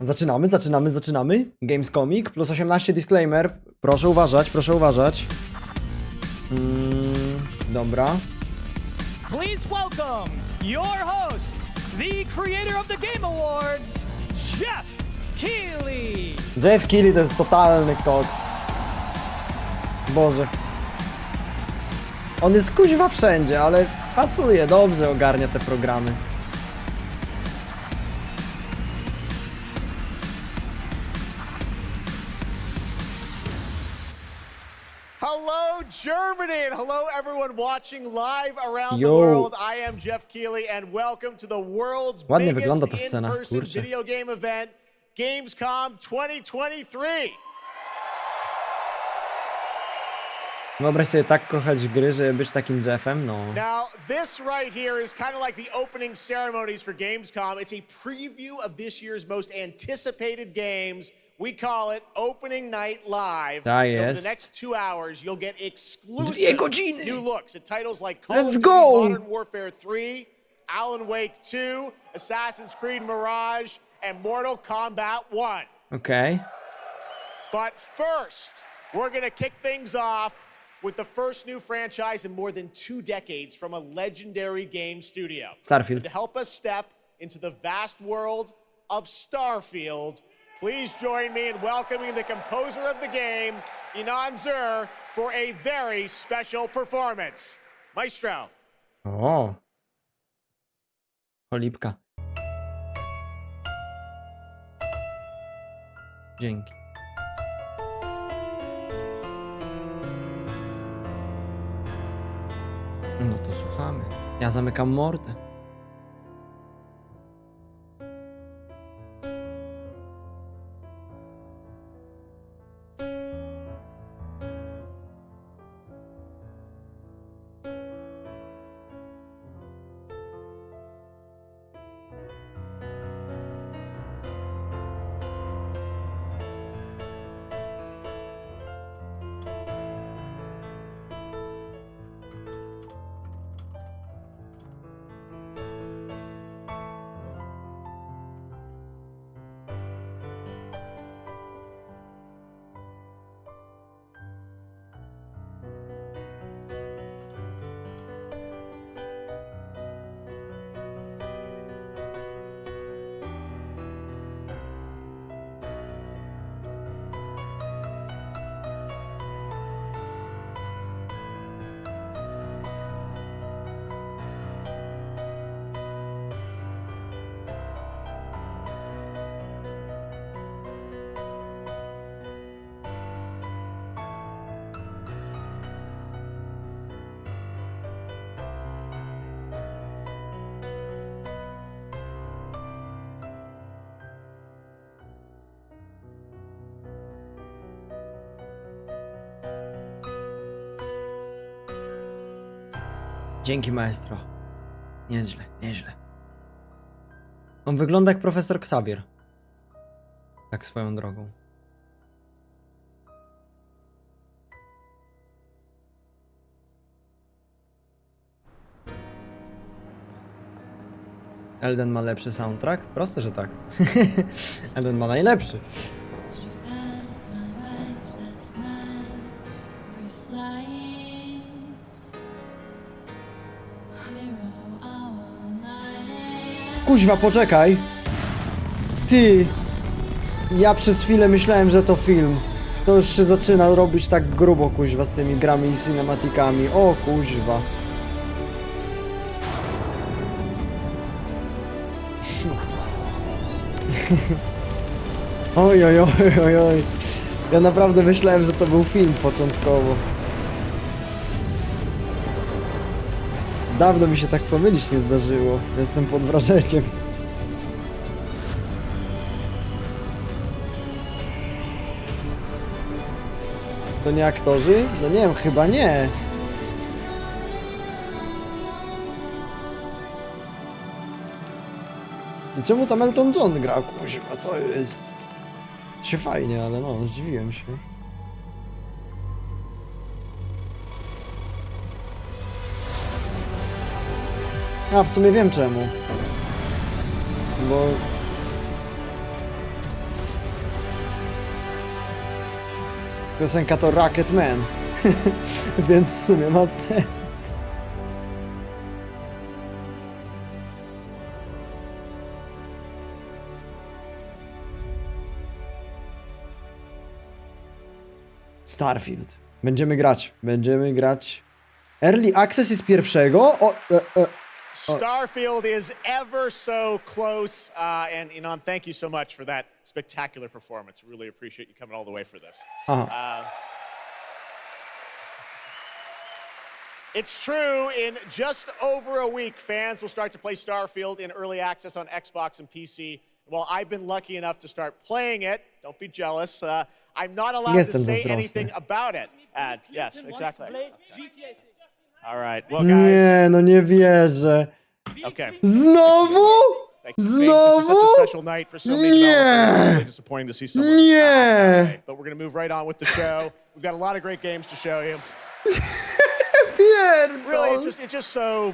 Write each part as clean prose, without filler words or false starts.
Zaczynamy. Gamescomik plus 18 disclaimer. Proszę uważać. Dobra. Please welcome your host, the creator of the Game Awards, Jeff Keighley. Jeff Keighley to jest totalny koks. Boże. On jest kuźwa wszędzie, ale pasuje, dobrze ogarnia te programy. Hello, Germany, and hello, everyone watching live around Yo. the world. I am Jeff Keighley, and welcome to the world's Ładnie biggest wygląda ta scena, in-person kurczę. video game event, Gamescom 2023. Wyobraź sobie tak kochać gry, żeby być takim Jeffem, no. Now, this right here is kind of like the opening ceremonies for Gamescom. It's a preview of this year's most anticipated games. We call it Opening Night Live. Tak And over jest. the next 2 hours, you'll get 2 exclusive godziny. new looks at titles like Call Let's of Duty go. Modern Warfare 3, Alan Wake 2, Assassin's Creed Mirage, and Mortal Kombat 1. Okej. But first, we're going to kick things off with the first new franchise in more than 2 decades from a legendary game studio. Starfield. To help us step into the vast world of Starfield, please join me in welcoming the composer of the game, Inan Zur, for a very special performance. Maestro. O. Cholipka. Dzięki. No to słuchamy. Ja zamykam mordę. Dzięki, maestro. Nieźle. On wygląda jak profesor Xavier. Tak swoją drogą. Elden ma lepszy soundtrack? Proste, że tak. Elden ma najlepszy. Kuźwa, poczekaj. Ty. Ja przez chwilę myślałem, że to film. To już się zaczyna robić tak grubo, kuźwa, z tymi grami i cinematikami. O, kuźwa. Oj. Ja naprawdę myślałem, że to był film początkowo. Dawno mi się tak pomylić nie zdarzyło. Jestem pod wrażeniem. To nie aktorzy? No nie wiem, chyba nie. I czemu tam Elton John gra? Kuźwa, co jest? Się fajnie, ale no, zdziwiłem się. A, w sumie wiem czemu. Bo... Piosenka to Rocket Man, więc w sumie ma sens. Starfield. Będziemy grać. Early Access jest pierwszego? Starfield is ever so close, and Inan, thank you so much for that spectacular performance. Really appreciate you coming all the way for this. It's true, in just over a week, fans will start to play Starfield in early access on Xbox and PC. Well, I've been lucky enough to start playing it. Don't be jealous. I'm not allowed to say anything about it. Yes, exactly. All right, well, guys. Nie, no nie wierzę. Okay. Znowu? This is such a special night for so many developers. It's really disappointing to see someone. Nie. But we're going to move right on with the show. We've got a lot of great games to show you. Really, it's just so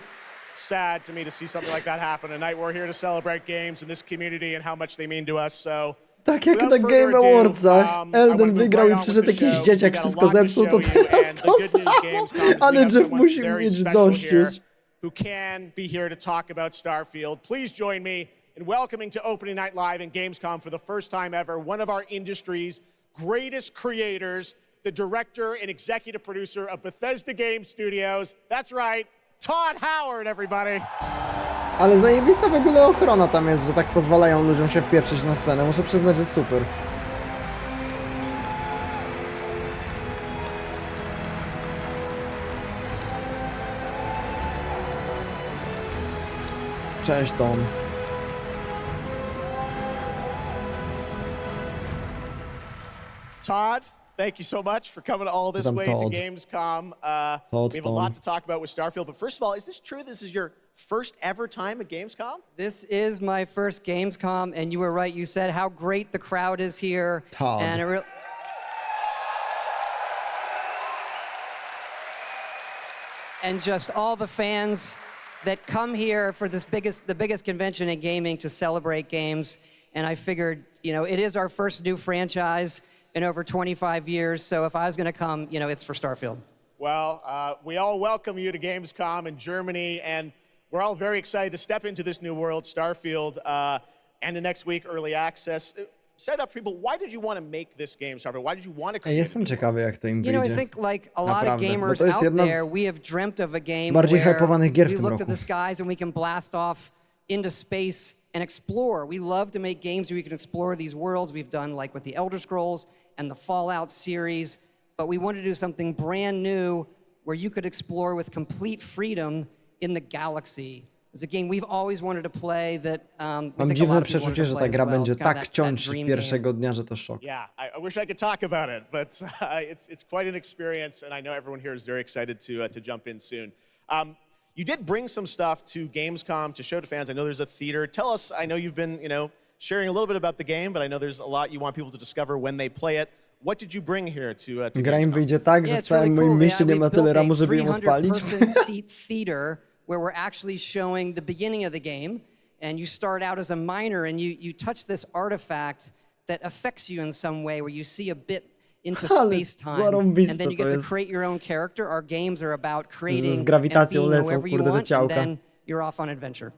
sad to me to see something like that happen tonight. We're here to celebrate games in this community and how much they mean to us. So, tak jak na Game Awardsach Elden wygrał i przyszedł jakiś dzieciak, wszystko zepsuł, to teraz to samo. Ale Jeff musi mieć dość już. Who can be here to talk about Starfield. Please join me in welcoming to Opening Night Live in Gamescom for the first time ever, one of our industry's greatest creators, the director and executive producer of Bethesda Game Studios. That's right, Todd Howard, everybody. Ale zajebista w ogóle ochrona tam jest, że tak pozwalają ludziom się wpieprzyć na scenę. Muszę przyznać, że super. Cześć, Tom. Todd, thank you so much for coming all this way to Gamescom. We have a lot to talk about with Starfield, but first of all, is this true? This is your first ever time at Gamescom? This is my first Gamescom, and you were right. You said how great the crowd is here. Todd. And and just all the fans that come here for this the biggest convention in gaming to celebrate games. And I figured, you know, it is our first new franchise in over 25 years. So if I was going to come, you know, it's for Starfield. Well, we all welcome you to Gamescom in Germany, and we're all very excited to step into this new world, Starfield, and the next week, early access. Set up for people, why did you want to make this game, Starfield? Why did you want to create Jestem ciekawy, jak to im You know, I wyjdzie. think like a lot of gamers to jest out jedna there, z we have dreamt of a game bardziej where hypowanych gier w we tym look to roku. the skies and we can blast off into space and explore. We love to make games where we can explore these worlds. We've done like with the Elder Scrolls and the Fallout series, but we wanted to do something brand new where you could explore with complete freedom in the galaxy. It's a game we've always wanted to play that Mam dziwne przeczucie, że ta gra będzie tak ciąć pierwszego dnia, że to szok. Yeah, I wish I could talk about it, but it's quite an experience, and I know everyone here is very excited to jump in soon. You did bring some stuff to Gamescom to show to fans. I know there's a theater. Tell us, I know you've been, you know, sharing a little bit about the game, but I know there's a lot you want people to discover when they play it. What did you bring here to Gra im Gamescom? wyjdzie tak, że w całym moim mieście nie ma tyle ramu, żeby ją odpalić. 300-person seat theater where we're actually showing the beginning of the game, and you start out as a miner, and you touch this artifact that affects you in some way, where you see a bit into space-time, and then you get to create your own character. Our games are about creating and being whoever you want, and then you're off on adventure.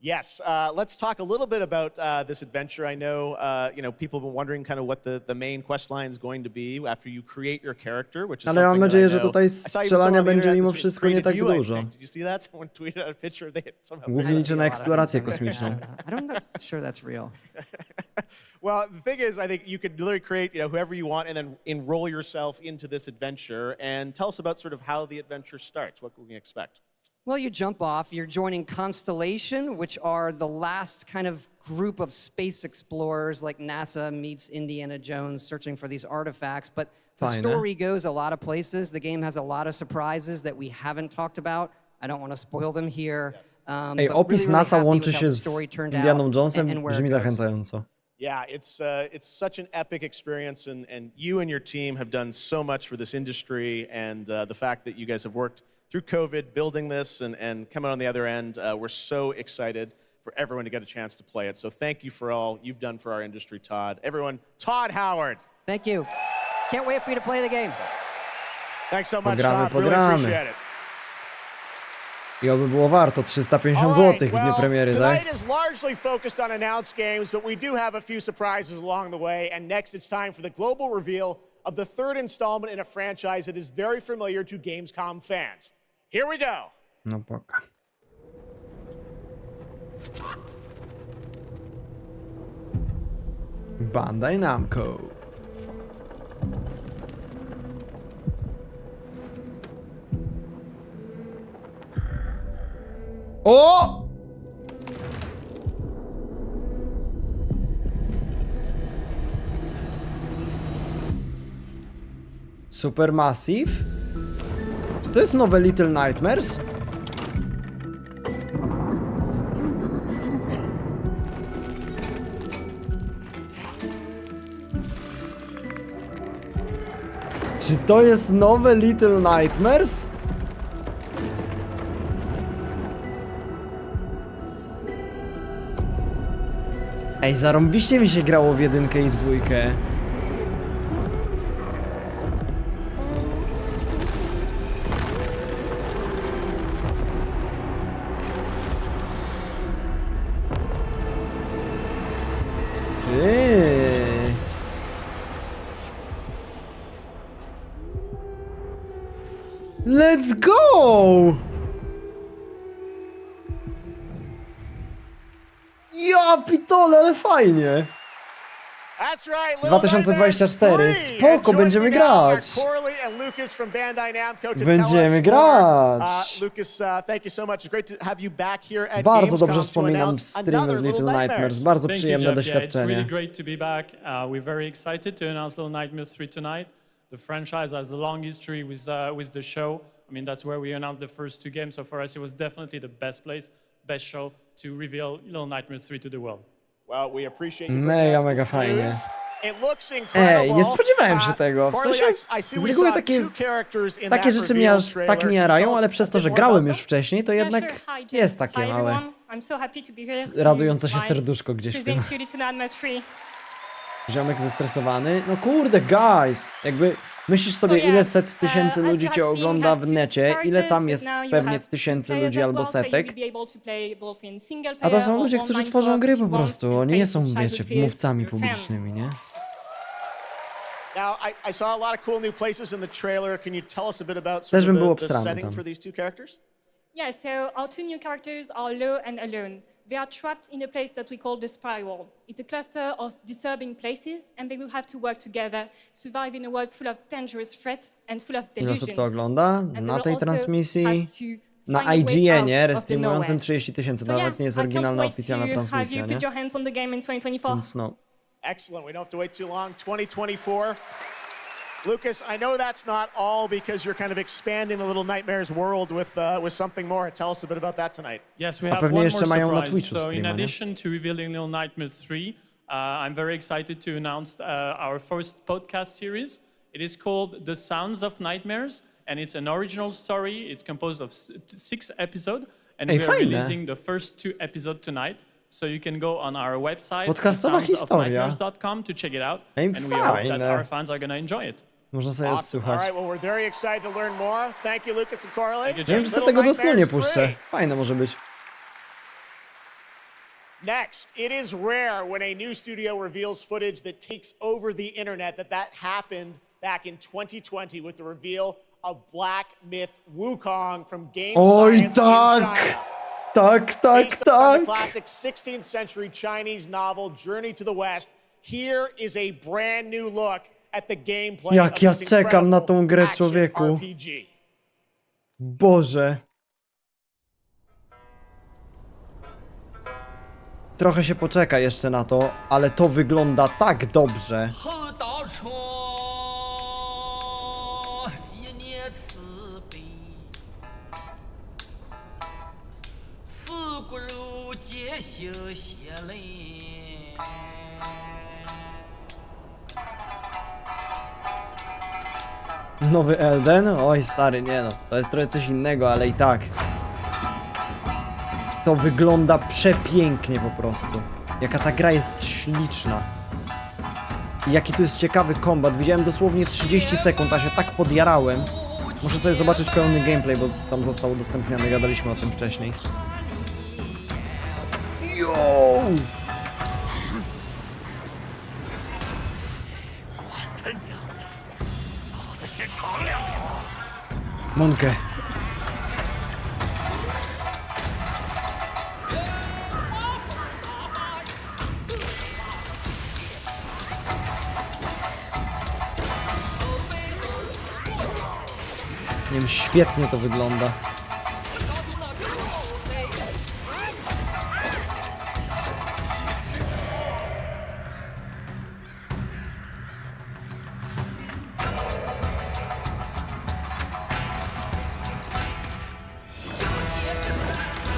Yes, let's talk a little bit about this adventure. I know, you know, people have been wondering kind of what the main quest line is going to be after you create your character, which is Ale mam nadzieję, że tutaj I saw even strzelania someone on the będzie internet mimo this wszystko nie created tak you, I dużo. think. Did you see that? Someone tweeted out a picture. They somehow Głównie liczę na eksplorację kosmiczną. I'm not sure that's real. Well, the thing is, I think you could literally create, you know, whoever you want and then enroll yourself into this adventure. And tell us about sort of how the adventure starts. What can we expect? Well, you jump off, you're joining Constellation, which are the last kind of group of space explorers, like NASA meets Indiana Jones searching for these artifacts. But the story goes a lot of places. The game has a lot of surprises that we haven't talked about. I don't want to spoil them here. Ej, opis NASA łączy się z Indianą Jonesem, brzmi zachęcająco. Yeah, it's such an epic experience, and you and your team have done so much for this industry, and the fact that you guys have worked through COVID, building this and coming on the other end, we're so excited for everyone to get a chance to play it. So thank you for all you've done for our industry, Todd. Everyone, Todd Howard. Thank you. Can't wait for you to play the game. Thanks so much, Pogramy, Tom. Really appreciate it. I oby było warto 350 All zł right, w dniu well, premiery, tak? tonight is largely focused on announced games, but we do have a few surprises along the way. And next, it's time for the global reveal of the third installment in a franchise that is very familiar to Gamescom fans. Here we go. No poka. Bandai Namco. O! Supermassive? Czy to jest nowe Little Nightmares? Czy to jest nowe Little Nightmares? Ej, zarąbiście mi się grało w jedynkę i dwójkę. Ty. Let's go! Ja pitole, ale fajnie. That's right, Little 2024. Nightmares 3. Spoko, And będziemy joining me now are grać. Corley and Lucas from Bandai Namco to Będziemy tell us more. grać. Lucas, thank you so much. It's great to have you back here at Bardzo Gamescom dobrze to wspominam announce streamy another z Little Nightmares. Bardzo Thank you, przyjemne Jeff. Yeah, it's doświadczenie. really great to be back. We're very excited to announce Little Nightmares 3 tonight. The franchise has a long history with the show. I mean, that's where we announced the first two games. So for us, it was definitely the best place, best show to reveal Little Nightmares 3 to the world. Well, we appreciate you Mega, bringing us mega this fajnie. news. It looks incredible. Ej, nie spodziewałem się tego. W Corley, sensie, I see z we reguły saw takie, two characters in takie that rzeczy mnie reveal aż trailer. tak nie jarają, Tell ale us przez a to, bit że more grałem about już them. wcześniej, to Yeah, jednak sure. Hi, Jeff. jest takie Hi, małe. everyone. I'm so happy to be here to Radujące się live serduszko gdzieś w tym. present you Little Nightmares 3. Ziomek zestresowany. No kurde, guys! Jakby myślisz sobie, ile set tysięcy ludzi cię ogląda w necie, ile tam jest pewnie tysięcy ludzi albo setek. A to są ludzie, którzy tworzą gry po prostu. Oni nie są, wiecie, mówcami publicznymi, nie? Now, I saw a lot of cool new places in the trailer. Can you tell us a bit about Też bym był the obstrany setting tam. for these two characters? Yeah, so our two new characters are Low and Alone. They are trapped in a place that we call the Spiral. It's a cluster of disturbing places, and they will have to work together, survive in a world full of dangerous threats and full of Ile delusions. osób to ogląda? And they Na will tej also transmisji? have to Na find a way IGN-ie, out of the restreamującym nowhere. 30 000, to So yeah, nawet nie jest I can't oryginalna wait oficjalna to have transmisja, you nie? put your hands on the game in 2024. Więc no. Excellent. We don't have to wait too long. 2024. Lucas, I know that's not all because you're kind of expanding the Little Nightmares world with something more. Tell us a bit about that tonight. Yes, we A have pewnie one jeszcze more mają na surprise. Twitchu So in streama, nie? addition to revealing Little Nightmares 3, I'm very excited to announce our first podcast series. It is called The Sounds of Nightmares, and it's an original story. It's composed of 6 episodes, and Ej, we are fajne. releasing the first 2 episodes tonight. So you can go on our website, Podcastowa historia. thesoundsofnightmares.com, to check it out. Ej, And we hope that fajne. our fans are going to enjoy it. Można sobie Awesome. All odsłuchać. right, well, we're very excited to learn more. Thank you, Lucas and Corley. Thank you, Nie wiem, czy Jeff. co Little tego do snu nie Nightmares puszczę. 3. Fajne może być. Next, it is rare when a new studio reveals footage that takes over the internet. That happened back in 2020 with the reveal of Black Myth Wukong from Game Oj, Science in tak! China. Tak, tak, Based on the tak! classic 16th century Chinese novel Journey to the West, here is a brand new look at the gameplay Jak of ja this czekam na tą incredible grę, action człowieku. RPG. Boże. Trochę się poczeka jeszcze na to, ale to wygląda tak dobrze. 后道车一念慈悲，四骨肉皆修血泪。 Nowy Elden? Oj stary, nie no. To jest trochę coś innego, ale i tak. To wygląda przepięknie po prostu. Jaka ta gra jest śliczna. Jaki tu jest ciekawy kombat. Widziałem dosłownie 30 sekund, a się tak podjarałem. Muszę sobie zobaczyć pełny gameplay, bo tam został udostępniony, gadaliśmy o tym wcześniej. Yo! Monkę. Nie wiem, świetnie to wygląda.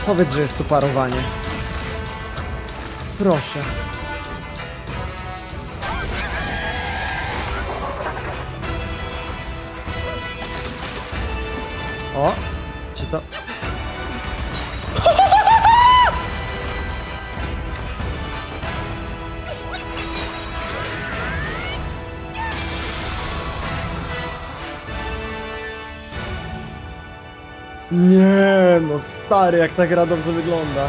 Powiedz, że jest tu parowanie. Proszę. O, czy to... Nie, no stary, jak ta gra dobrze wygląda.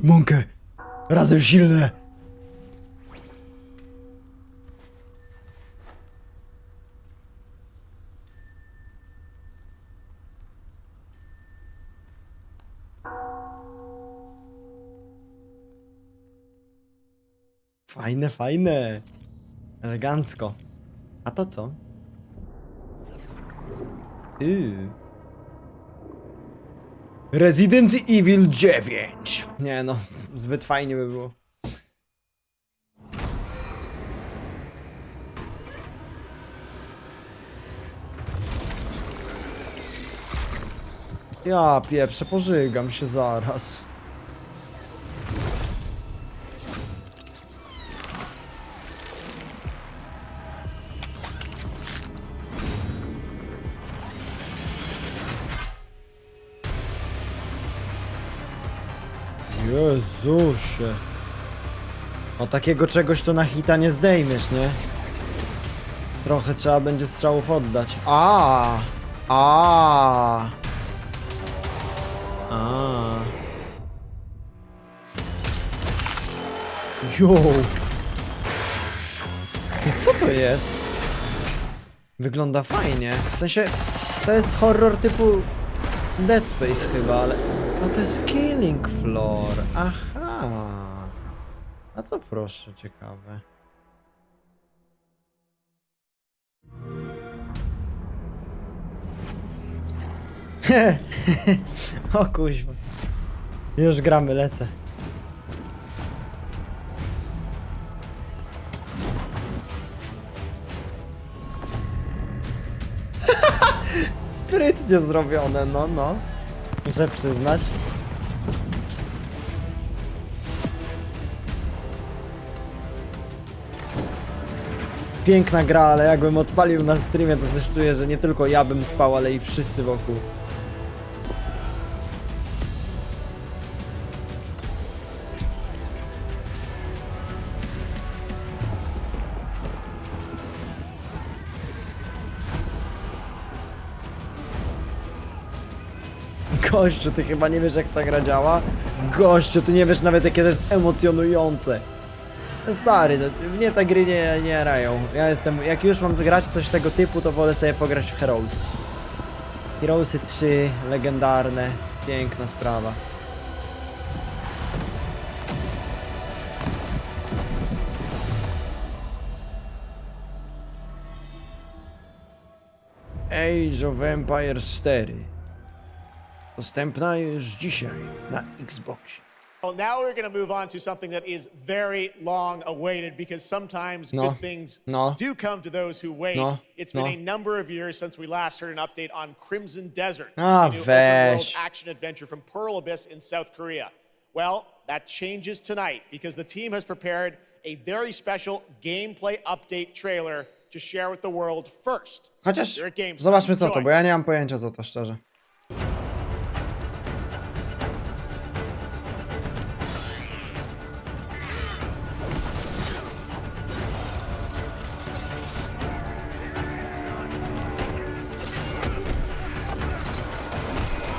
Monkę, razem silne. Fajne, fajne. Elegancko. A to co? Resident Evil 9. Nie no, zbyt fajnie by było. Ja pieprzę, pożygam się zaraz. Jezusie. O takiego czegoś to na hita nie zdejmiesz, nie? Trochę trzeba będzie strzałów oddać. A. Jo. I co to jest? Wygląda fajnie. W sensie, to jest horror typu Dead Space chyba, ale... A to jest Killing Floor. Aha. A co proszę, ciekawe. O kuźwa. Już gramy, lecę. Sprytnie zrobione, no. Muszę przyznać. Piękna gra, ale jakbym odpalił na streamie, to coś czuję, że nie tylko ja bym spał, ale i wszyscy wokół. Gościu, ty chyba nie wiesz, jak ta gra działa? Gościu, ty nie wiesz nawet, jakie to jest emocjonujące. Stary, mnie te gry nie jarają. Ja jestem, jak już mam grać coś tego typu, to wolę sobie pograć w Heroes. Heroesy 3, legendarne, piękna sprawa. Age of Empires 4. Dostępna już dzisiaj na Xboxie. Well, now we're going to move on to something that is very long awaited because sometimes good things do come to those who wait. It's been a number of years since we last heard an update on Crimson Desert, a new open-world action adventure from Pearl Abyss in South Korea. Well, that changes tonight because the team has prepared a very special gameplay update trailer to share with the world first. Chociaż zobaczmy co to, bo ja nie mam pojęcia co to, szczerze.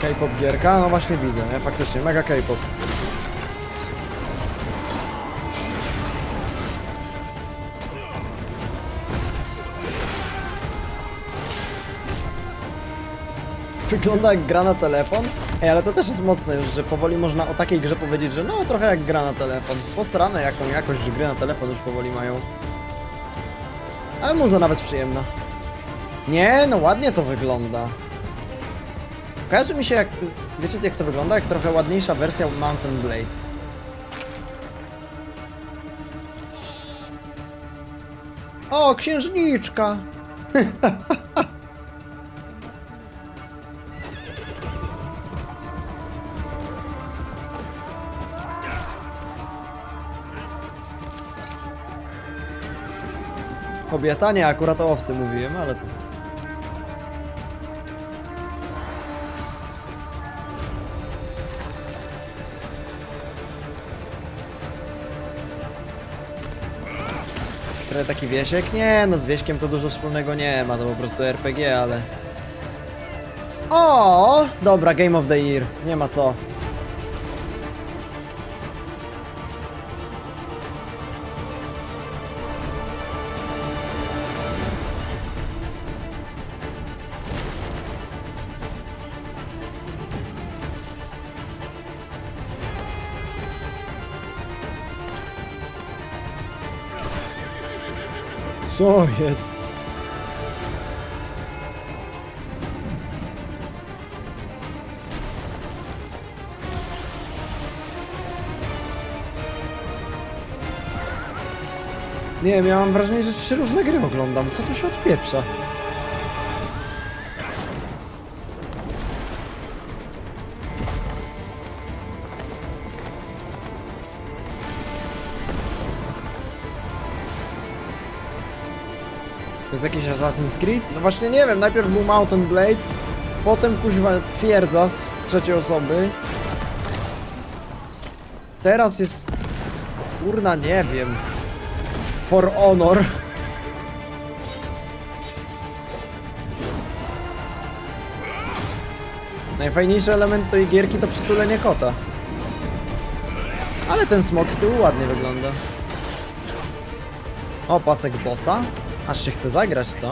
K-pop gierka? No właśnie widzę, nie? Faktycznie, mega K-pop. Wygląda jak gra na telefon? Ej, ale to też jest mocne już, że powoli można o takiej grze powiedzieć, że no trochę jak gra na telefon. Posrane jaką jakość, że gry na telefon już powoli mają. Ale muza nawet przyjemna. Nie, no ładnie to wygląda. Kojarzy mi się jak... Wiecie jak to wygląda? Jak trochę ładniejsza wersja Mountain Blade. O, księżniczka! Kobieta? Nie, akurat o owcy mówiłem, ale to... Trochę taki Wiesiek? Nie, no z Wieśkiem to dużo wspólnego nie ma, to po prostu RPG, ale... O, dobra, Game of the Year, nie ma co. Co jest? Nie wiem, ja mam wrażenie, że 3 różne gry oglądam. Co tu się odpieprza? To jest jakiś Assassin's Creed? No właśnie nie wiem, najpierw był Mountain Blade, potem kuźwa twierdza z trzeciej osoby. Teraz jest... Kurna, nie wiem. For Honor. Najfajniejszy element tej gierki to przytulenie kota. Ale ten smok z tyłu ładnie wygląda. O, pasek bossa. Aż się chce zagrać, co?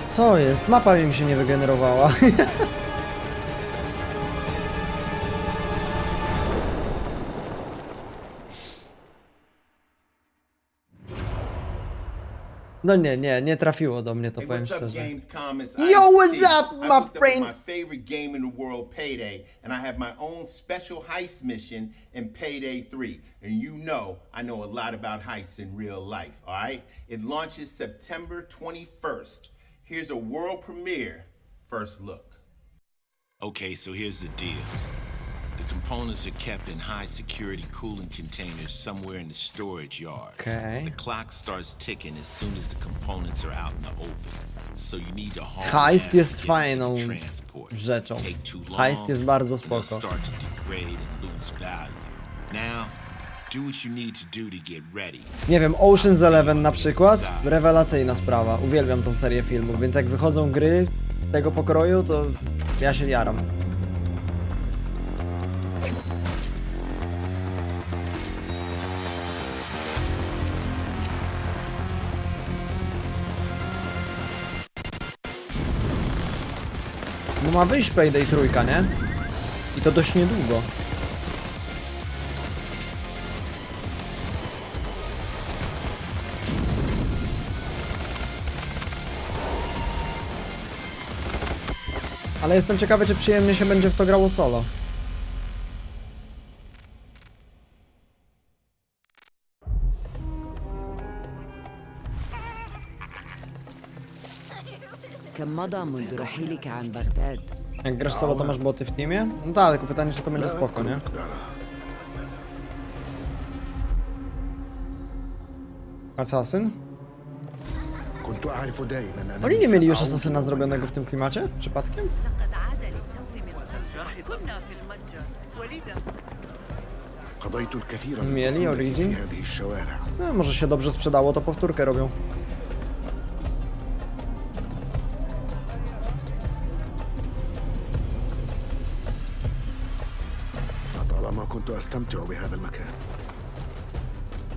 Co jest? Mapa mi się nie wygenerowała. No nie trafiło do mnie to, powiem szczerze. Yo, what's up, my friend? My favorite game in the world, Payday, and I have my own special heist mission in Payday 3. And you know, I know a lot about heists in real life, all right? It launches September 21st. Here's a world premiere first look. Okay, so here's the deal. The components are kept in high security cooling containers somewhere in the storage yard. Okay. The clock starts ticking as soon as the components are out in the open. So you need to haul Heist ass jest to get fajną to the transport. rzeczą. Take too long, Heist jest bardzo and they'll spoko. start to degrade and lose value. Now, do what you need to do to get ready. Nie wiem, Ocean's 11 na przykład, rewelacyjna sprawa. Uwielbiam tą serię filmów, więc jak wychodzą gry tego pokroju, to ja się jaram. No ma wyjść Payday 3, nie? I to dość niedługo. Ale jestem ciekawy, czy przyjemnie się będzie w to grało solo. كم مضى منذ رحيلك عن بغداد؟ Jak grasz solo, to masz boty w teamie? No tak, tylko pytanie, czy to będzie spoko, nie? Assassin? Oni nie mieli już Asasyna zrobionego w tym klimacie? Przypadkiem? قضيت الكثير Mieli من طفولتي Origin? في هذه الشوارع. No, może się dobrze sprzedało, to powtórkę robią. طالما كنت أستمتع بهذا المكان.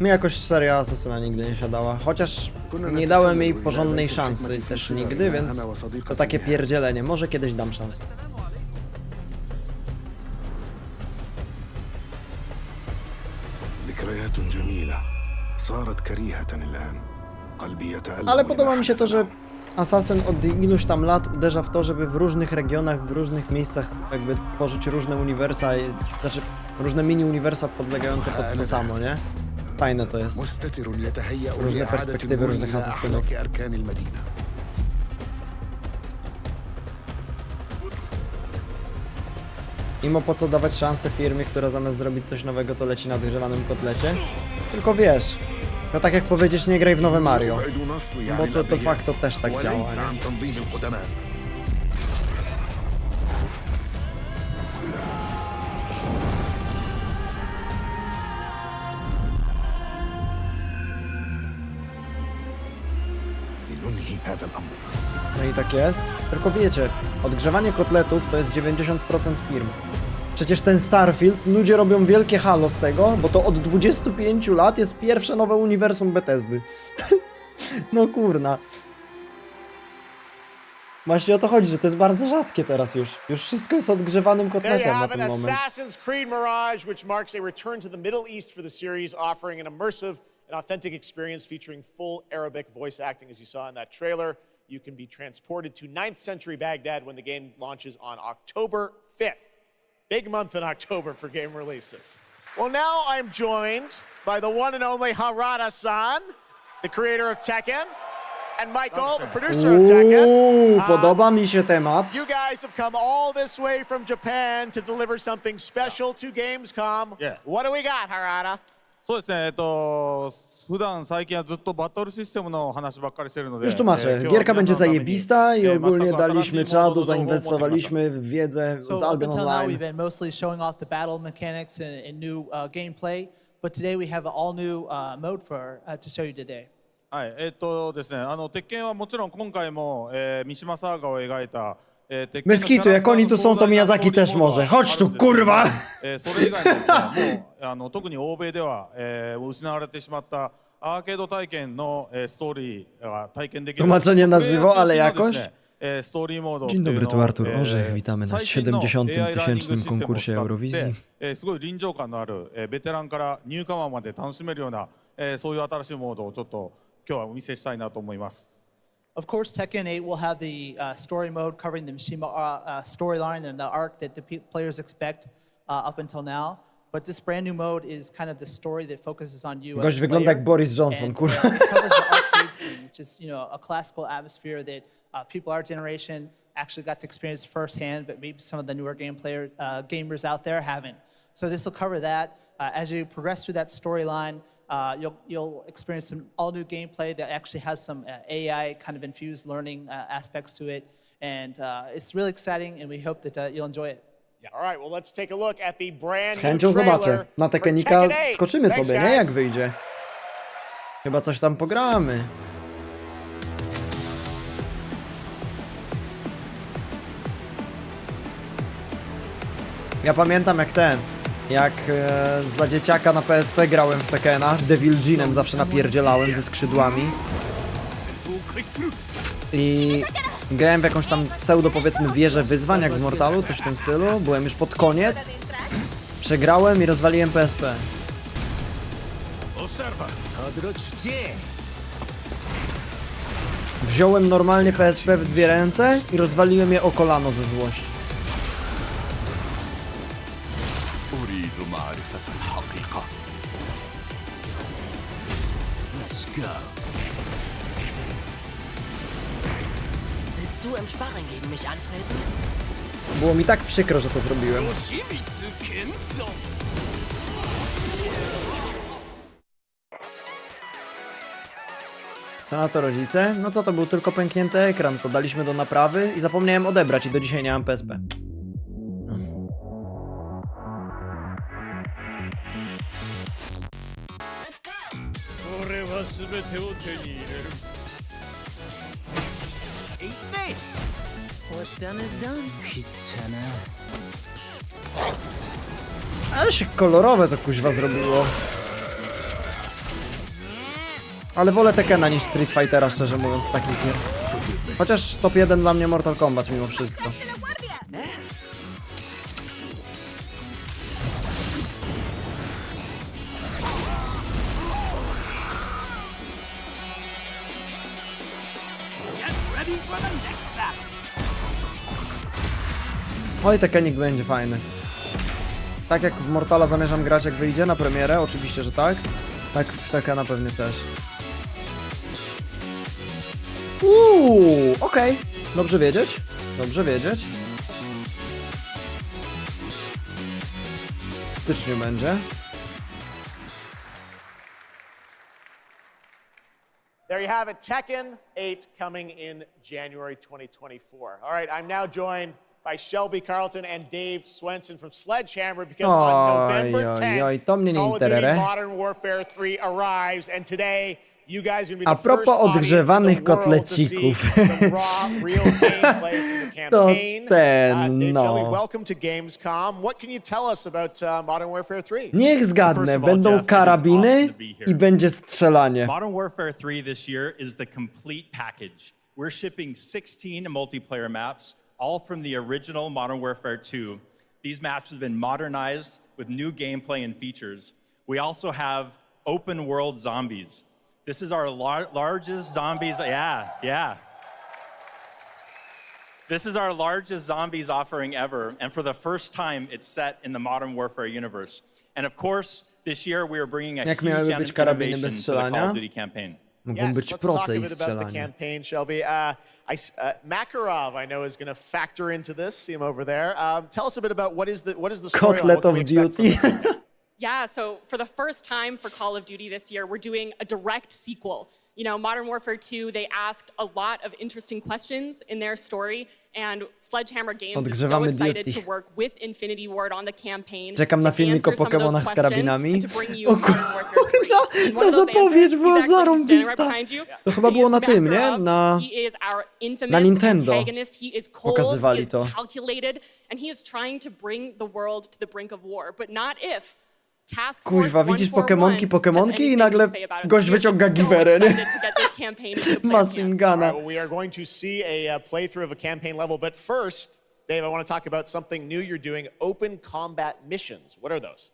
Mi jakoś seria Asasyna nigdy nie siadała, chociaż nie dałem jej porządnej szansy też nigdy, więc to takie pierdzielenie. Może kiedyś dam szansę. ذكريات جميلة صارت كريهة الآن. قلبي يتألم. Ale podoba mi się to, że Assassin od iluś tam lat uderza w to, żeby w różnych regionach, w różnych miejscach jakby tworzyć różne uniwersa, znaczy różne mini-uniwersa podlegające pod to samo, nie? Fajne to jest. مستتر يتهيأ różne لإعادة perspektywy المرور różnych إلى asasynów. أحرك أركان المدينة. Mimo po co dawać szansę firmie, która zamiast zrobić coś nowego, to leci na dogrzewanym kotlecie? Tylko wiesz, to tak jak powiedzieć, nie graj w nowe Mario, يبعد نصلي عن bo to de الأبرياء facto też tak działa, وليس nie? عن تنظيم القدماء. لننهي هذا الأمر. No i tak jest. Tylko wiecie, odgrzewanie kotletów to jest 90% firm. Przecież ten Starfield, ludzie robią wielkie halo z tego, bo to od 25 lat jest pierwsze nowe uniwersum Bethesdy. No kurna. Właśnie o to chodzi, że to jest bardzo rzadkie teraz już. Już wszystko jest odgrzewanym There you kotletem na have it, ten moment. Assassin's Creed Mirage, which marks a return to the Middle East for the series, offering an immersive and authentic experience featuring full Arabic voice acting, as you saw in that trailer. You can be transported to 9th century Baghdad when the game launches on October 5th. Big month in October for game releases. Well, now I'm joined by the one and only Harada-san, the creator of Tekken, and Michael, the producer of Tekken. Podoba mi się temat. You guys have come all this way from Japan to deliver something special to Gamescom. Yeah. What do we got, Harada? そうですね、普段最近はずっとバトルシステムの話ばっかりしてるので、 Już tłumaczę, gierka będzie zajebista i ogólnie daliśmy czadu, zainwestowaliśmy w wiedzę z So up Albion until now, we've Online. been mostly showing off the battle mechanics and new gameplay, but today we have an all-new mode to show you today. はい、ですね、鉄拳はもちろん今回も、三島サーガを描いた、鉄拳 Bez kitu, jak oni tu są, to Miyazaki też może. Chodź tu, kurwa! それ以外にですね、もう特に欧米では、失われてしまったアーケード体験の、ストーリーが体験できる。 Tłumaczenie na żywo, ale jakoś. ストーリーモード Dzień dobry, tu Artur Orzech, witamy na 70-tysięcznym konkursie Eurowizji. すごい臨場感のある、ベテランからニューカマーまで楽しめるような、そういう新しいモードをちょっと今日はお見せしたいなと思います。 Of course, Tekken 8 will have the story mode covering the Mishima storyline and the arc that the players expect up until now. But this brand new mode is kind of the story that focuses on you. Gość wygląda jak Boris Johnson, and, kurwa. it covers the arcade scene, which is, a classical atmosphere that people our generation actually got to experience firsthand, but maybe some of the newer gamers out there haven't. So this will cover that. As you progress through that storyline, you'll experience some all-new gameplay that actually has some AI kind of infused learning aspects to it, and it's really exciting, and we hope that you'll enjoy it. All right, well, let's take a look at the brand Z new chęcią zobaczę. trailer Na for Tekkenika Tekken 8. skoczymy Thanks, sobie, nie? guys. Jak wyjdzie. Chyba coś tam pogramy. Ja pamiętam jak za dzieciaka na PSP grałem w Tekkena, Devil Jeanem zawsze napierdzielałem ze skrzydłami. I grałem w jakąś tam pseudo, powiedzmy, wieżę wyzwań, jak w Mortalu, coś w tym stylu. Byłem już pod koniec. Przegrałem i rozwaliłem PSP. Wziąłem normalnie PSP w dwie ręce i rozwaliłem je o kolano ze złości. Willst du im Sparring gegen mich antreten? Było mi tak przykro, że to zrobiłem. Co na to rodzice? No co, to był tylko pęknięty ekran, to daliśmy do naprawy i zapomniałem odebrać i do dzisiaj nie mam PSP. Eat this! What's done is done. Ale się kolorowe to kuźwa zrobiło. Ale wolę Tekena niż Street Fightera, szczerze mówiąc, takich gier. Chociaż top 1 dla mnie Mortal Kombat mimo wszystko. Get ready for the next battle! Oj, Tekenik będzie fajny. Tak jak w Mortala zamierzam grać jak wyjdzie na premierę, oczywiście, że tak. Tak w Tekena pewnie też. Okej. Dobrze wiedzieć. Dobrze wiedzieć. W styczniu będzie. There you have it, Tekken 8 coming in January 2024. All right, I'm now joined by Shelby Carlton and Dave Swenson from Sledgehammer because on November 10th, to mnie nie Call of Duty interesuje. Modern Warfare 3 arrives, and today you guys are going to be A the first propos audience odgrzewanych in the world to see kotlecików. some raw, real gameplay from the To campaign. ten, Dave, no. Shelby, welcome to Gamescom. What can you tell us about Modern Warfare 3? Niech zgadnę, First of all, będą Jeff, it is karabiny awesome to be here. i będzie strzelanie. Modern Warfare 3 this year is the complete package. We're shipping 16 multiplayer maps, all from the original Modern Warfare 2. These maps have been modernized with new gameplay and features. We also have open world zombies. This is our largest zombies, yeah. This is our largest zombies offering ever, and for the first time, it's set in the Modern Warfare universe. And of course, this year we are bringing a Jak huge miały być karabiny innovation bez to the Call strzelania? of Duty campaign. Mogą być let's talk proce a i bit about the strzelanie. campaign, Shelby. Makarov, I know, is going to factor into this. See him over there. Tell us a bit about what is the story. Kotlet of Duty. Yeah, so for the first time for Call of Duty this year, we're doing a direct sequel. You know, Modern Warfare 2, they asked a lot of interesting questions in their story, and Sledgehammer Games is so Odgrzewamy excited Duty. to work with Infinity Ward on the campaign. Czekam na to filmik o answer some of those Pokemonach z karabinami. questions and to bring you O Modern Warfare 3. And one ta of those zapowiedź answers, była he's actually standing right zarąbista. behind you. To chyba He było is na tym, nie? Makarov. He is our infamous na Nintendo antagonist. He is cold, he pokazywali is to. calculated, and he is trying to bring the world to the brink of war, but not if. Kuźwa, widzisz Pokemonki i nagle gość wyciąga giwerę, nie? Machine Guna. Well, we are going to see a playthrough of a campaign level, but first, Dave, I want to talk about something new you're doing, open combat missions. What are those?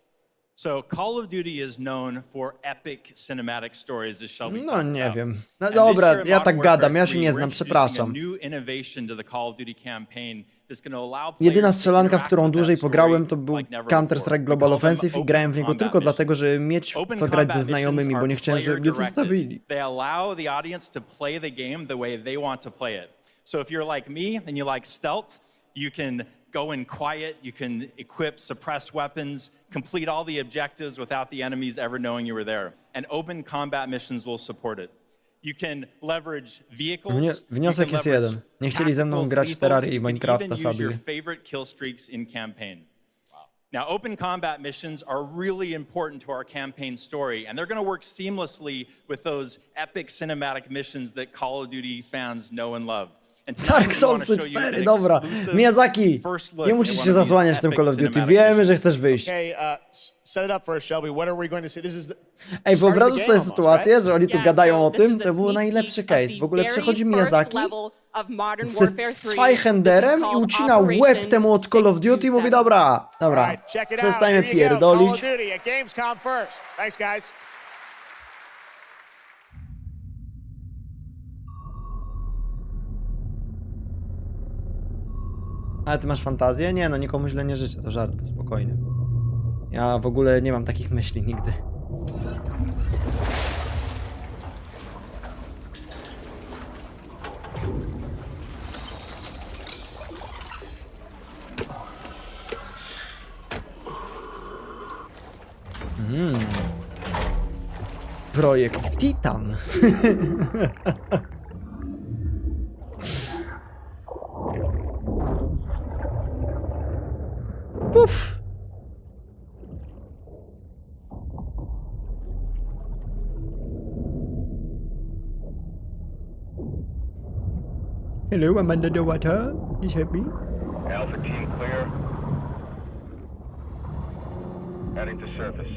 So Call of Duty is known for epic cinematic stories, as Shelby No talked nie about. wiem. No And dobra, this year in ja Modern tak Warfare gadam, ja 3, się nie we're znam, introducing przepraszam. a new innovation to the Call of Duty campaign that's going to allow Jedyna players to strzelanka, w interact którą with that dłużej story pograłem, to był like never Counter-Strike before. Global We call them Offensive i open grałem w niego combat tylko dlatego, missions. żeby mieć Open co grać ze combat znajomymi, missions bo nie are chciałem, żeby mnie player-directed. zostawili. They allow the audience to play the game the way they want to play it. So if you're like me and you like stealth, you can go in quiet, you can equip, suppress weapons, complete all the objectives without the enemies ever knowing you were there. And open combat missions will support it. You can leverage vehicles. Wniosek jest jeden. Nie chcieli ze mną grać w Terrarię i Minecrafta sobie. Your favorite kill streaks in campaign. Now, open combat missions are really important to our campaign story, and they're going to work seamlessly with those epic cinematic missions that Call of Duty fans know and love. Dark Souls 4, dobra. Miyazaki, nie musisz się zasłaniać tym Call of Duty. Wiemy, że chcesz wyjść. Set it up for us, Shelby. What are we going to see? This is Ej, wyobraź sobie sytuację, że oni tu gadają o tym, to był najlepszy case. W ogóle przychodzi Miyazaki z Zweihenderem i ucina łeb temu od Call of Duty i mówi, dobra, przestańmy pierdolić. Call of Duty at Gamescom first. Thanks, guys. Ale ty masz fantazję? Nie, no nikomu źle nie życzę, to żart, spokojnie. Ja w ogóle nie mam takich myśli nigdy. Projekt Titan. Puf! Hello, I'm under the water. Please help me. Alpha team clear. Heading to surface.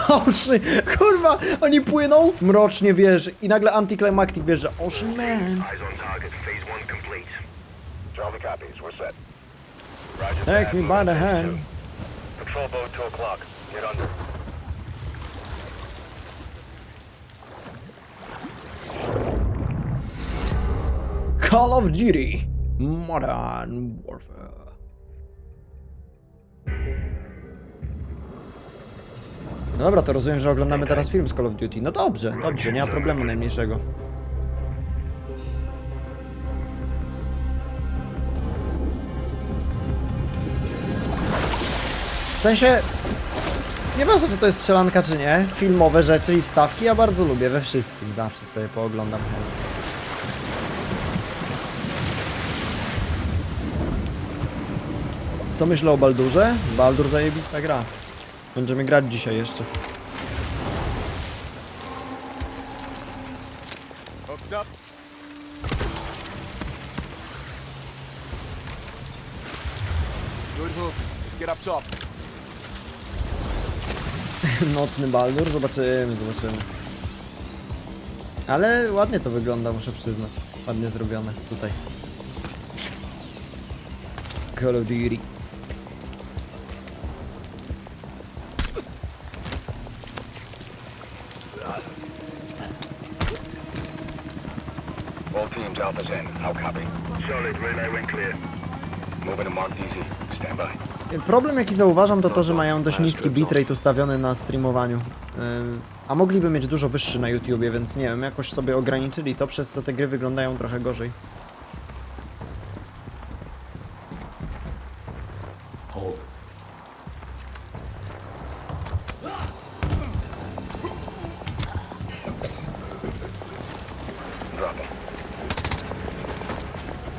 Oszy, kurwa, oni płyną. Mrocznie wierzy i nagle anticlimactic wierzy. Ocean Man. Eyes on target. Phase 1 complete. Draw the copies. We're set. Roger Take that. me by the hand. Patrol boat 2 o'clock. Get under. Call of Duty Modern Warfare. No dobra, to rozumiem, że oglądamy teraz film z Call of Duty. No dobrze, dobrze, nie ma problemu najmniejszego. W sensie, nieważne czy to jest strzelanka czy nie, filmowe rzeczy i wstawki ja bardzo lubię we wszystkim, zawsze sobie pooglądam chętnie. Co myślę o Baldurze? Baldur zajebista gra. Będziemy grać dzisiaj jeszcze. Hooks up. Good hook. Let's get up top. Nocny Baldur? Zobaczymy, zobaczymy. Ale ładnie to wygląda, muszę przyznać. Ładnie zrobione tutaj. Call of Duty. All teams, Alpha's in. How copy? Solid. Relay went clear. Moving to Mark DZ. Stand by. Problem jaki zauważam to to, że mają dość niski bitrate ustawiony na streamowaniu. A mogliby mieć dużo wyższy na YouTubie, więc nie wiem, jakoś sobie ograniczyli to, przez co te gry wyglądają trochę gorzej.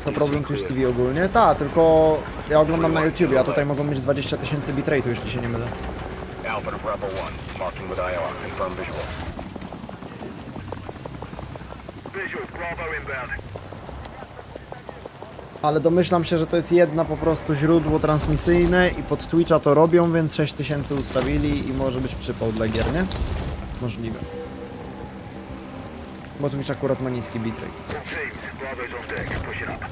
To problem Twitch TV ogólnie? Tak, tylko ja oglądam na YouTubie, a tutaj mogą mieć 20 000 bitrate'u, jeśli się nie mylę. Alpha to Bravo 1. Marking with IR. Confirm visuals. Visuals. Bravo inbound. Ale domyślam się, że to jest jedna po prostu źródło transmisyjne i pod Twitcha to robią, więc 6000 ustawili i może być przypał dla gier, nie? Możliwe. Bo Twitch akurat ma niski bitrate. Bravo's on deck. Push it up.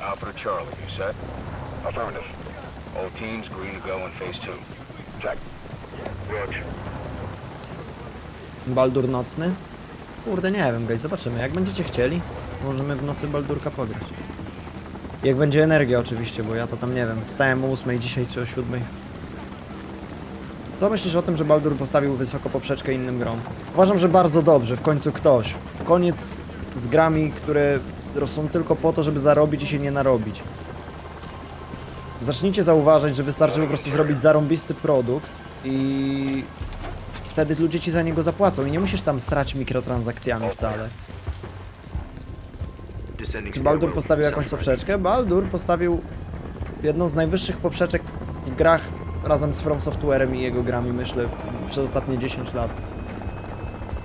Alpha to Charlie. You set? Affirmative. All teams green to go in phase 2. Check. Roger. Baldur nocny? Kurde, nie wiem, guys, zobaczymy. Jak będziecie chcieli, możemy w nocy Baldurka pograć. Jak będzie energia oczywiście, bo ja to tam nie wiem. Wstałem o 8 dzisiaj czy o 7. Co myślisz o tym, że Baldur postawił wysoko poprzeczkę innym grom? Uważam, że bardzo dobrze, w końcu ktoś. Koniec z grami, które są tylko po to, żeby zarobić i się nie narobić. Zacznijcie zauważać, że wystarczy po prostu zrobić zarąbisty produkt i wtedy ludzie ci za niego zapłacą i nie musisz tam srać mikrotransakcjami wcale. Czy Baldur postawił jakąś poprzeczkę? Baldur postawił jedną z najwyższych poprzeczek w grach razem z From Software'em i jego grami, myślę, przez ostatnie 10 lat.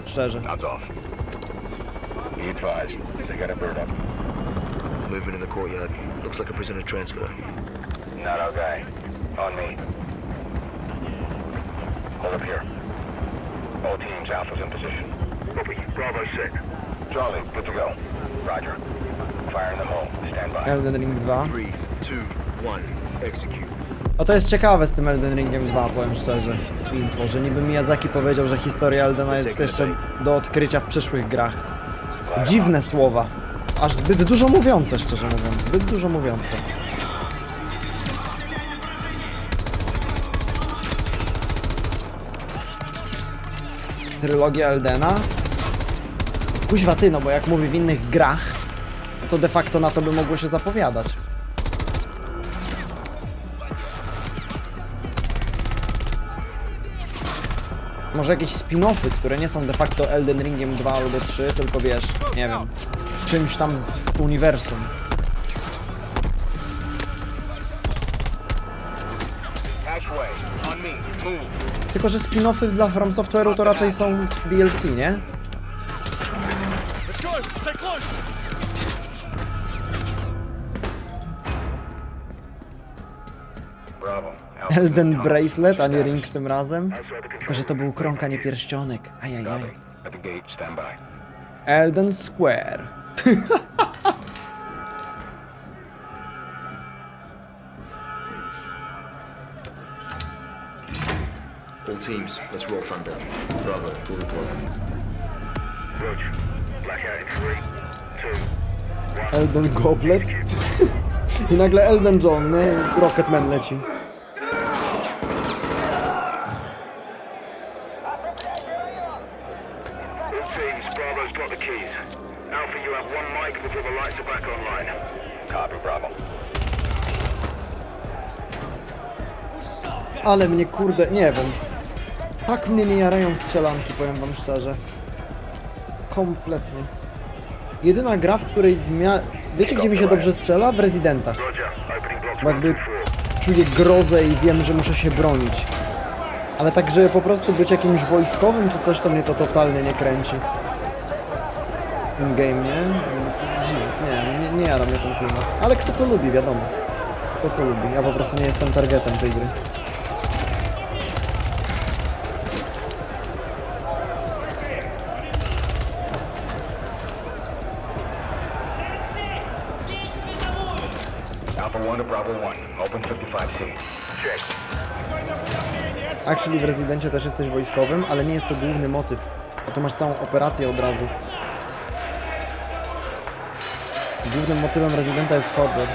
Szczerze. Guns off. Be advised. They got a bird up. Movement in the courtyard. Looks like a prisoner transfer. Not our guy. On me. Hold up here. All teams, Alpha's in position. Copy. Bravo set. Charlie, good to go. Roger. Fire in the hole. Stand by. Elden Ring 2. 3, 2, 1. Execute. O, to jest ciekawe z tym Elden Ringiem 2, powiem szczerze. Info, że niby Miyazaki powiedział, że historia Eldena jest jeszcze do odkrycia w przyszłych grach. Dziwne słowa. Aż zbyt dużo mówiące, szczerze mówiąc. Zbyt dużo mówiące. Trylogia Eldena? Kuźwa ty, no bo jak mówi w innych grach, to de facto na to by mogło się zapowiadać. Może jakieś spin-offy, które nie są de facto Elden Ringiem 2 albo 3, tylko wiesz, nie wiem, czymś tam z uniwersum. Tylko, że spin-offy dla From Software'u to raczej są DLC, nie? Elden Bracelet, a nie ring tym razem. Tylko, że to był krąg, a nie pierścionek. Ajajaj. Elden Square. All teams, let's roll front down. Bravo, full deployment. Roger. Blackout in 3, 2, 1. Elden Goblet. I nagle Elden John, nie? Rocketman leci. All teams, Bravo's got the keys. Alpha, you have 1 mic before the lights are back online. Copy, Bravo. Ale mnie kurde, nie wiem. Tak mnie nie jarają strzelanki, powiem wam szczerze. Kompletnie. Jedyna gra, w której wiecie, gdzie mi się dobrze strzela? W Residentach. Bo jakby czuję grozę i wiem, że muszę się bronić. Ale tak, żeby po prostu być jakimś wojskowym czy coś, to mnie to totalnie nie kręci. In-game, nie? Nie jara mnie ten klimat. Ale kto co lubi, wiadomo. Kto co lubi. Ja po prostu nie jestem targetem tej gry. Alpha 1 to Bravo 1. Open 55C. Check. Actually w Rezydencie też jesteś wojskowym, ale nie jest to główny motyw. A tu masz całą operację od razu. Głównym motywem Rezydenta jest horror.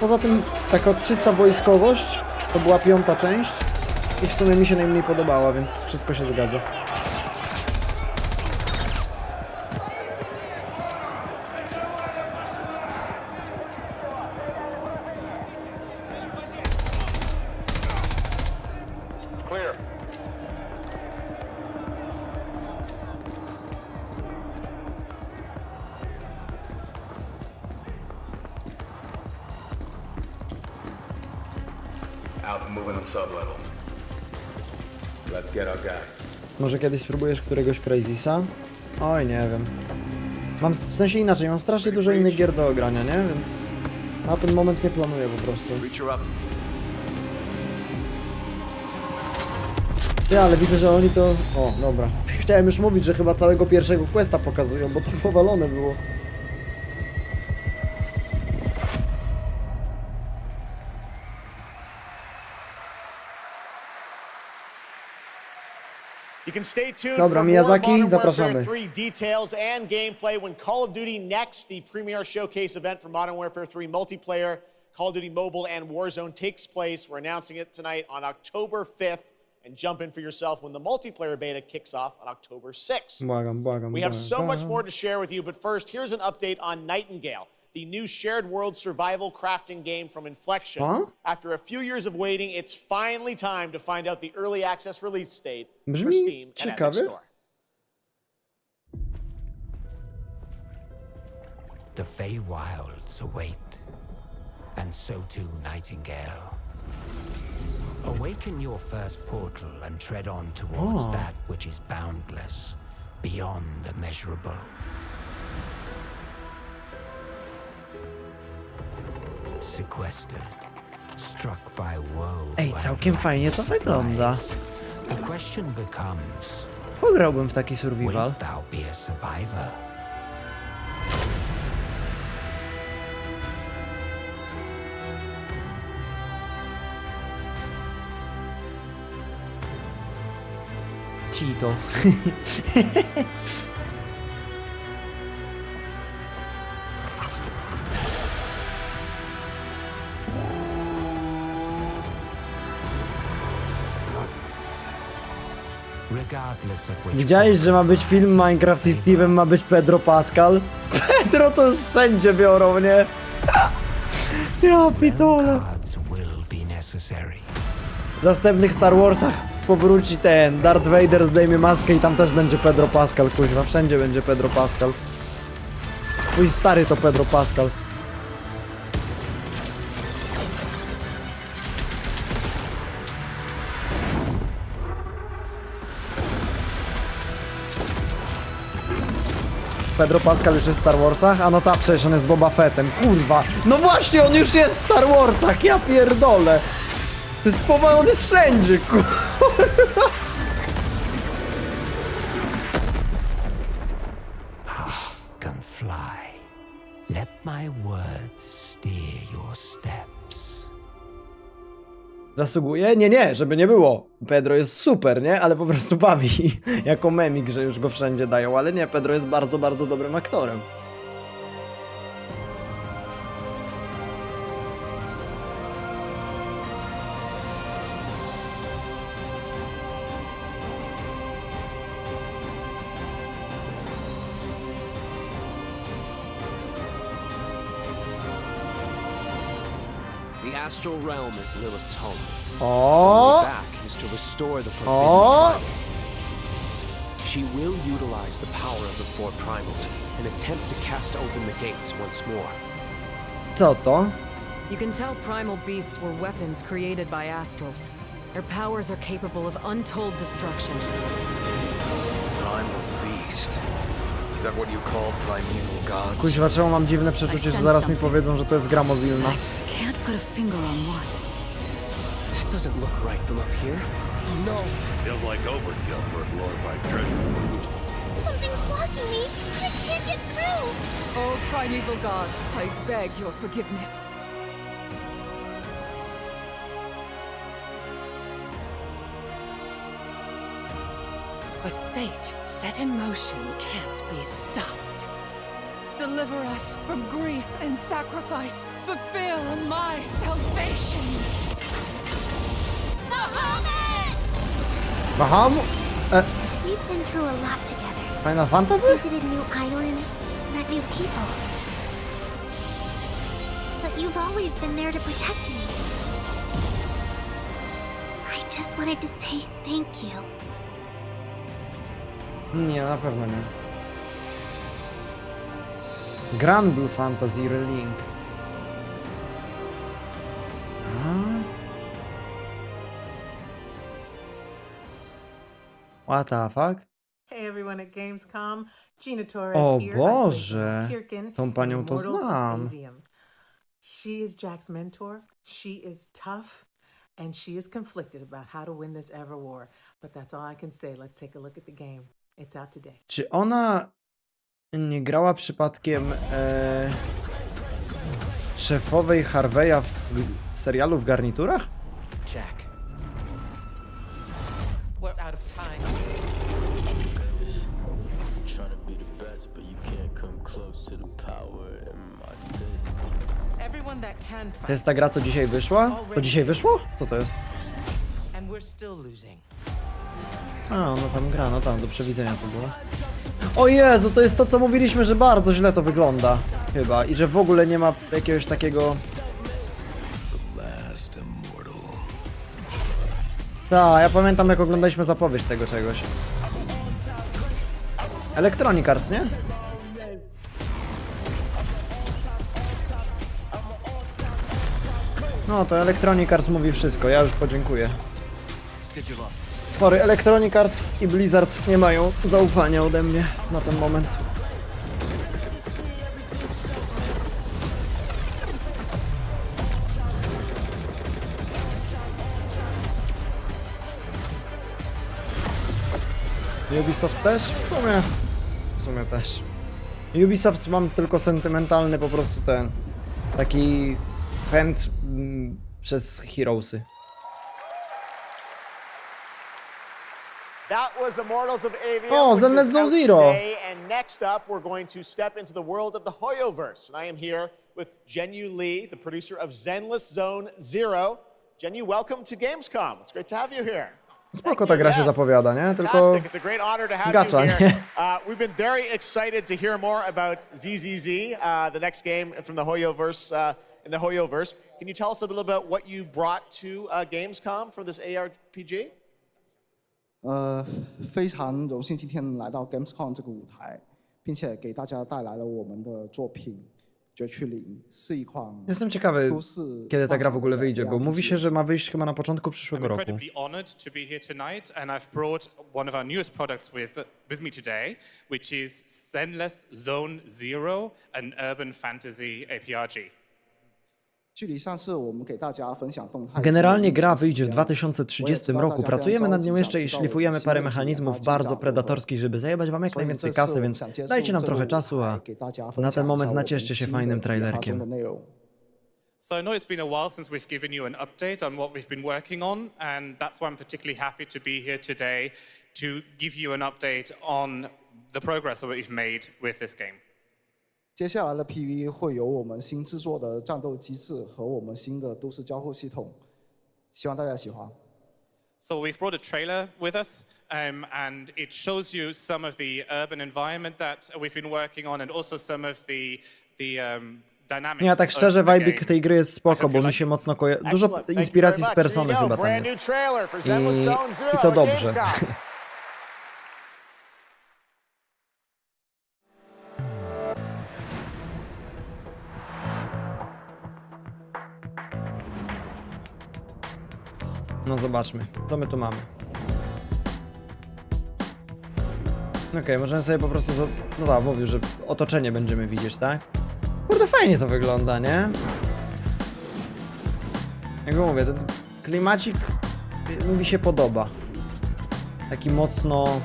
Poza tym taka czysta wojskowość to była 5. część i w sumie mi się najmniej podobała, więc wszystko się zgadza. Clear. Alpha moving on sub-level. Let's get our guy. Może kiedyś spróbujesz któregoś Crazysa? Oj, nie wiem. Mam w sensie inaczej, mam strasznie dużo innych gier do ogrania, nie? Więc na ten moment nie planuję po prostu. Ty, ale widzę, że oni to... O, dobra. Chciałem już mówić, że chyba całego pierwszego questa pokazują, bo to powalone było. You can stay tuned Dobra, for more Miyazaki, Modern zapraszamy. Warfare 3 details and gameplay when Call of Duty Next, the premier showcase event for Modern Warfare 3 multiplayer, Call of Duty Mobile and Warzone takes place. We're announcing it tonight on October 5th. And jump in for yourself when the multiplayer beta kicks off on October 6th. We have so much more to share with you, but first, here's an update on Nightingale, the new shared world survival crafting game from Inflection. After a few years of waiting, it's finally time to find out the early access release date for Steam and Epic Store. The Feywilds await, and so too Nightingale. Awaken your first portal and tread on towards that which is boundless, beyond the measurable. Sequestered, struck by woe. Ej, całkiem fajnie to wygląda. The question becomes, Pograłbym w taki survival. wilt thou be a survivor? Cheeto. Widziałeś, że ma być film Minecraft i Steve'em ma być Pedro Pascal? Pedro to już wszędzie biorą, nie? Ja pitole. W następnych Star Warsach powróci ten Darth Vader, zdejmie maskę i tam też będzie Pedro Pascal, kuźwa. Wszędzie będzie Pedro Pascal. Twój stary to Pedro Pascal. Pedro Pascal już jest w Star Warsach? A no tak, przecież on jest Boba Fettem, kurwa. No właśnie, on już jest w Star Warsach, ja pierdolę. To jest on jest wszędzie, kurwa. Can fly. Let my words steer your steps. Zasługuje? Nie, żeby nie było. Pedro jest super, nie? Ale po prostu bawi jako memik, że już go wszędzie dają. Ale nie, Pedro jest bardzo, bardzo dobrym aktorem. The astral realm is Lilith's home. O! The way back is to restore the forbidden primal. She will utilize the power of the four primals and attempt to cast open the gates once more. Co to? You can tell primal beasts were weapons created by astrals. Their powers are capable of untold destruction. Primal beast. Is that what you call primeval gods? Kuźwa, czemu mam dziwne przeczucie, że zaraz mi powiedzą, że to jest gra mobilna. Can't put a finger on what. That doesn't look right from up here. Oh no. Feels like overkill for a glorified treasure. Something's blocking me. I can't get through. Oh, primeval god, I beg your forgiveness. But fate set in motion can't be stopped. Deliver us from grief and sacrifice. Fulfill my salvation. Bahamut? We've been through a lot together. Final Fantasy? Visited new islands, met new people. But you've always been there to protect me. I just wanted to say thank you. Nie, na pewno nie. Granblue Fantasy Relink. What the fuck? Hey everyone at Gamescom, Gina Torres O here. Boże, Kirkin, tą panią to Immortals of znam. Avium. She is Jack's mentor. She is tough, and she is conflicted about how to win this ever war. But that's all I can say. Let's take a look at the game. It's out today. Czy ona nie grała przypadkiem szefowej Harveya w serialu w garniturach? Jack. We're out of time. Trying to be the best, but you can't come close to the power in my fist. Everyone that can To jest ta gra, co dzisiaj wyszła? To dzisiaj wyszło? Co to jest? and we're still losing. A, no tam gra, no tam, do przewidzenia to było. O Jezu, to jest to, co mówiliśmy, że bardzo źle to wygląda. Chyba. I że w ogóle nie ma jakiegoś takiego... Tak, ja pamiętam, jak oglądaliśmy zapowiedź tego czegoś. Electronic Arts, nie? No, to Electronic Arts mówi wszystko, ja już podziękuję. Sorry, Electronic Arts i Blizzard nie mają zaufania ode mnie na ten moment. Ubisoft też? W sumie też. Ubisoft mam tylko sentymentalny po prostu ten taki pęd przez Heroesy. That was Immortals of Avium, Oh, which Zenless is Zone out Zero. today. And next up, we're going to step into the world of the Hoyoverse. And I am here with Jenyu Lee, the producer of Zenless Zone Zero. Jenyu, welcome to Gamescom. It's great to have you here. Spoko ta gra się zapowiada, nie? Tylko Fantastic. It's a great honor to have gacza, you here. nie? We've been very excited to hear more about ZZZ, the next game from the Hoyoverse, in the Hoyoverse. Can you tell us a little about what you brought to Gamescom for this ARPG? 非常荣幸今天来到 Gamescom 这个舞台，并且给大家带来了我们的作品 Jestem ciekawy, kiedy ta gra w ogóle wyjdzie, bo mówi się, że ma wyjść chyba na początku przyszłego roku. Incredibly honored to be here tonight, and I've brought one of our newest products with me today, which is Zenless Zone Zero, an urban fantasy APRG. Generalnie gra wyjdzie w 2030 roku. Pracujemy nad nią jeszcze i szlifujemy parę mechanizmów bardzo predatorskich, żeby zajebać wam jak najwięcej kasy, więc dajcie nam trochę czasu, a na ten moment nacieszcie się fajnym trailerkiem. So I know it's been a while since we've given you an update on what we've been working on, and that's why I'm particularly happy to be here today to give you an update on the progress that we've made with this game. 接下来的 PV 会有我们新制作的战斗机制和我们新的都市交互系统，希望大家喜欢。So we've brought a trailer with us, and it shows you some of the urban environment that we've been working on, and also some of the dynamics. Ja tak szczerze, vibe tej gry jest spoko, bo mi się mocno dużo inspiracji z Persony chyba tam jest. I to dobrze. No zobaczmy, co my tu mamy. Okej, możemy sobie po prostu... No tak, mówił, że otoczenie będziemy widzieć, tak? Kurde, fajnie to wygląda, nie? Jak mówię, ten klimacik mi się podoba. Taki mocno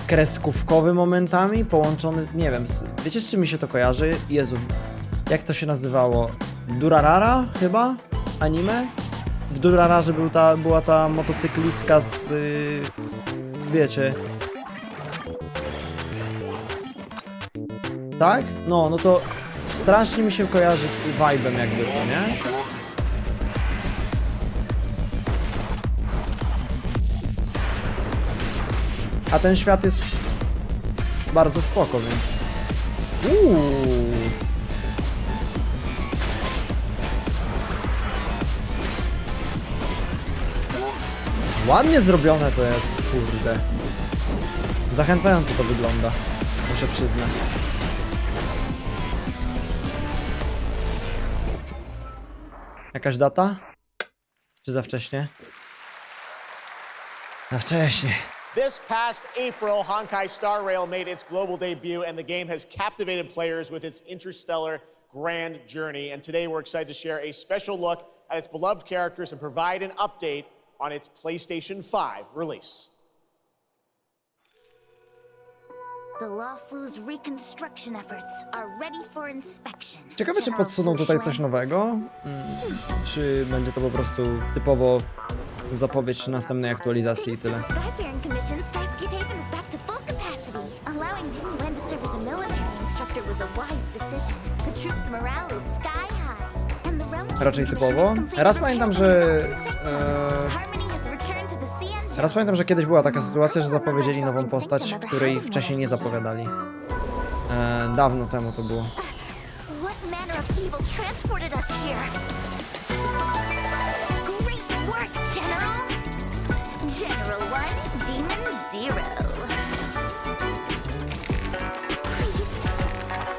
kreskówkowy momentami, połączony, nie wiem, wiecie z czym mi się to kojarzy? Jezu, jak to się nazywało? Durarara chyba? Anime? W Durararze była ta motocyklistka z... wiecie... Tak? No to strasznie mi się kojarzy vibe'em jakby to, nie? A ten świat jest bardzo spoko, więc... Ładnie zrobione to jest, kurde. Zachęcająco to wygląda, muszę przyznać. Jakaś data? Czy za wcześnie? Za wcześnie. This past April, Honkai Star Rail made its global debut, and the game has captivated players with its interstellar grand journey. And today we're excited to share a special look at its beloved characters and provide an update on its PlayStation 5 release. The Lawfu's reconstruction efforts are ready for inspection. Ciekawe, czy podsuną tutaj coś nowego? Czy będzie to po prostu typowo zapowiedź następnej aktualizacji i tyle? Raczej typowo. Raz pamiętam, że kiedyś była taka sytuacja, że zapowiedzieli nową postać, której wcześniej nie zapowiadali. Dawno temu to było.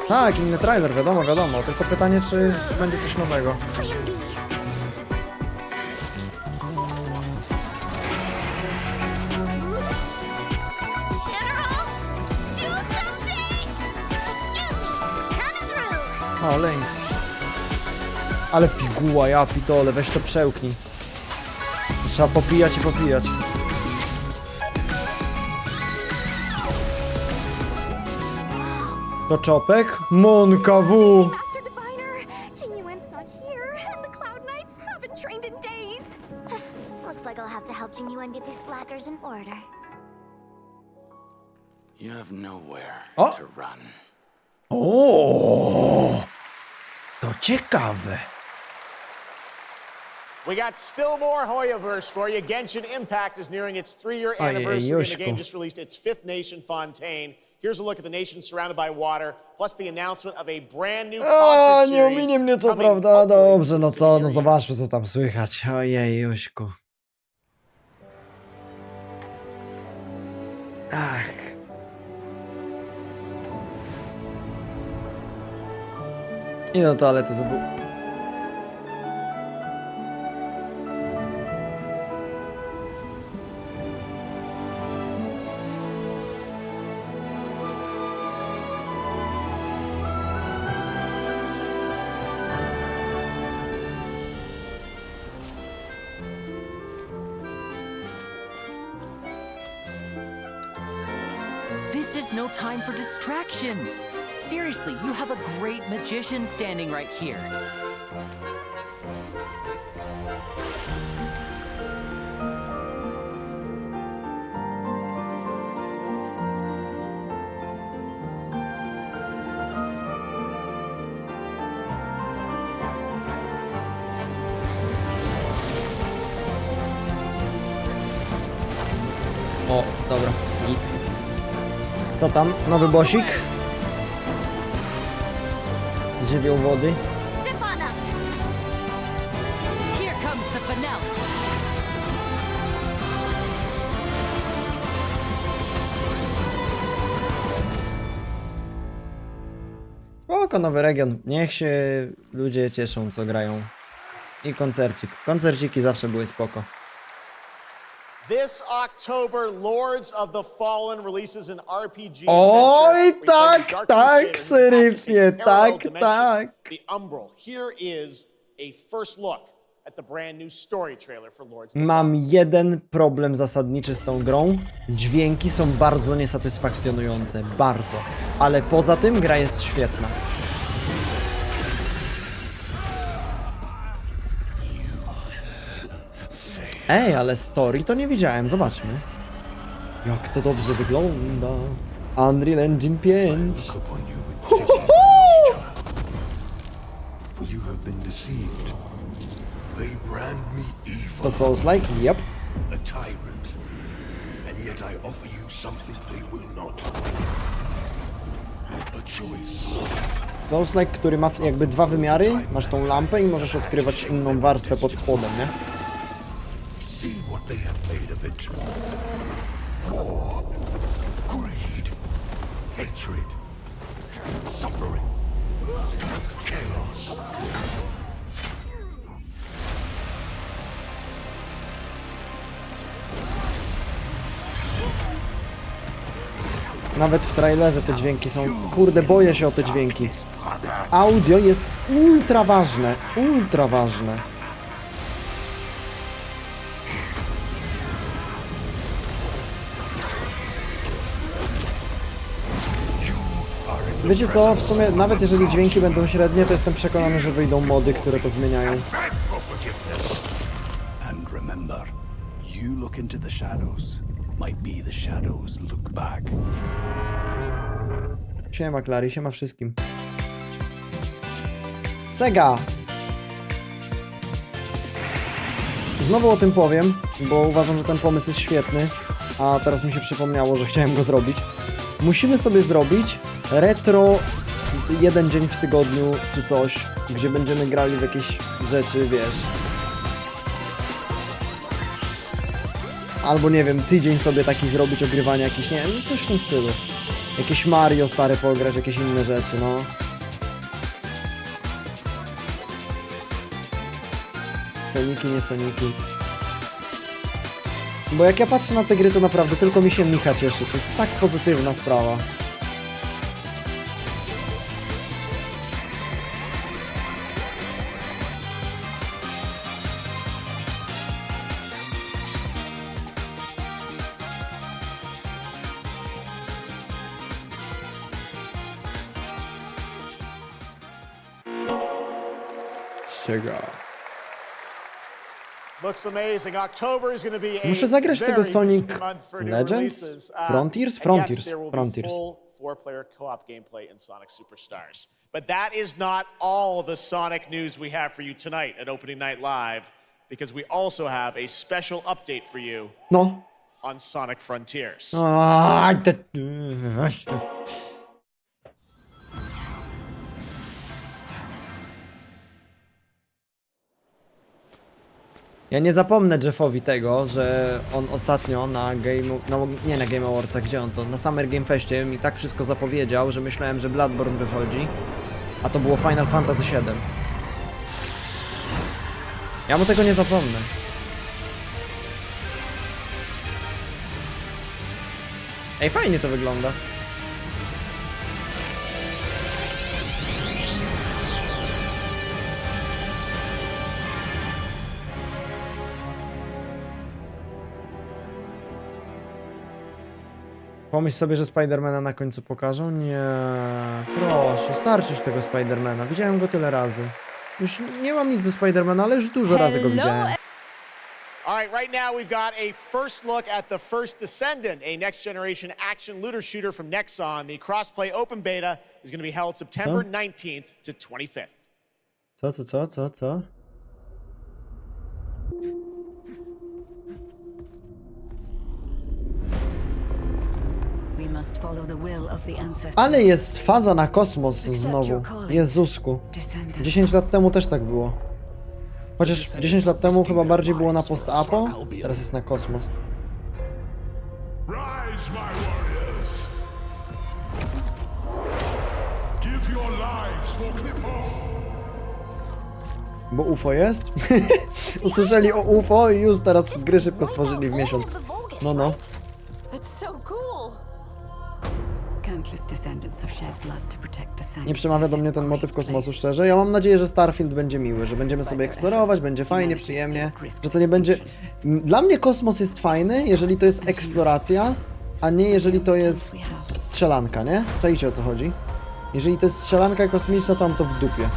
Tak, inny trailer, wiadomo. Tylko pytanie, czy będzie coś nowego. O, Lynx. Ale piguła, ja pitole, weź to przełknij. Trzeba popijać i popijać. To czopek? Monka W! You have nowhere O! to run. O! To ciekawe. We got still more Hoyoverse for you. Genshin Impact is nearing its 3-year anniversary, and the game just released its 5th nation, Fontaine. Here's a look at the nation surrounded by water, plus the announcement of a brand new concert nie ominie mnie to, prawda? Dobrze, no co, no zobaczmy, co tam słychać. Ojej, Juśku. Ach. I do toalety za dwóch. This is no time for distractions. Seriously, you have a great magician standing right here. O, dobra, git. Co tam? Nowy bosik? Żywioł wody. Here comes the finale. Spoko, nowy region. Niech się ludzie cieszą, co grają. I koncercik. Koncerciki zawsze były spoko. This October, Lords of the Fallen releases an RPG Oj, adventure tak, tak, seryfie, tak, tak. The Umbral. Here is a first look at the brand new story trailer for Lords. Mam jeden problem zasadniczy z tą grą. Dźwięki są bardzo niesatysfakcjonujące, bardzo. Ale poza tym gra jest świetna. Ej, ale story to nie widziałem, zobaczmy. Jak to dobrze wygląda. Unreal Engine 5. To Souls-like? Yep. A tyrant, and yet I offer you something they will not. A choice. Souls-like, który ma jakby dwa wymiary. Masz tą lampę i możesz odkrywać inną warstwę pod spodem, nie? See what they have made of it. War, greed, hatred, suffering, chaos. Nawet w trailerze te dźwięki są... Kurde, boję się o te dźwięki. Audio jest ultra ważne, ultra ważne. Wiecie co, w sumie nawet jeżeli dźwięki będą średnie, to jestem przekonany, że wyjdą mody, które to zmieniają. And remember, you look into the shadows, might be the shadows look back. Siema Clary, siema wszystkim. Sega! Znowu o tym powiem, bo uważam, że ten pomysł jest świetny, a teraz mi się przypomniało, że chciałem go zrobić. Musimy sobie zrobić retro jeden dzień w tygodniu czy coś, gdzie będziemy grali w jakieś rzeczy, wiesz. Albo nie wiem, tydzień sobie taki zrobić, ogrywania jakiś, nie wiem, coś w tym stylu. Jakieś Mario stare pograć, jakieś inne rzeczy, no. Soniki, nie Soniki. Bo jak ja patrzę na te gry, to naprawdę tylko mi się Micha cieszy. To jest tak pozytywna sprawa. Sega. Looks amazing. October is going to be a Muszę zagrać tego very Sonic busy month for new Legends? releases. Frontiers? And yes, there will be Frontiers. full four-player co-op gameplay in Sonic Superstars. But that is not all the Sonic news we have for you tonight at Opening Night Live, because we also have a special update for you on Sonic Frontiers. Ja nie zapomnę Jeffowi tego, że on ostatnio nie na Game Awardsach, gdzie on to? Na Summer Game Festie mi tak wszystko zapowiedział, że myślałem, że Bloodborne wychodzi. A to było Final Fantasy VII. Ja mu tego nie zapomnę. Ej, fajnie to wygląda. Pomyśl sobie, że Spidermana na końcu pokażą? Nie, proszę, starczy już tego Spidermana. Widziałem go tyle razy. Już nie mam nic do Spidermana, ale już dużo razy go widziałem. All right, right now we've got a first look at the First Descendant, a next-generation action looter shooter from Nexon. The crossplay open beta is going to be held September 19th to 25th. Co? Ale jest faza na kosmos znowu. Jezusku. 10 lat temu też tak było. Chociaż 10 lat temu chyba bardziej było na post-apo, teraz jest na kosmos. Rise, my warriors. Give your lives for Clip-Off. Bo UFO jest? Usłyszeli o UFO i już teraz gry szybko stworzyli w miesiąc. No. Nie przemawia do mnie ten motyw kosmosu, szczerze. Ja mam nadzieję, że Starfield będzie miły, że będziemy sobie eksplorować, będzie fajnie, przyjemnie, że to nie będzie... Dla mnie kosmos jest fajny, jeżeli to jest eksploracja, a nie jeżeli to jest strzelanka, nie? Czajcie, o co chodzi? Jeżeli to jest strzelanka kosmiczna, to mam to w dupie.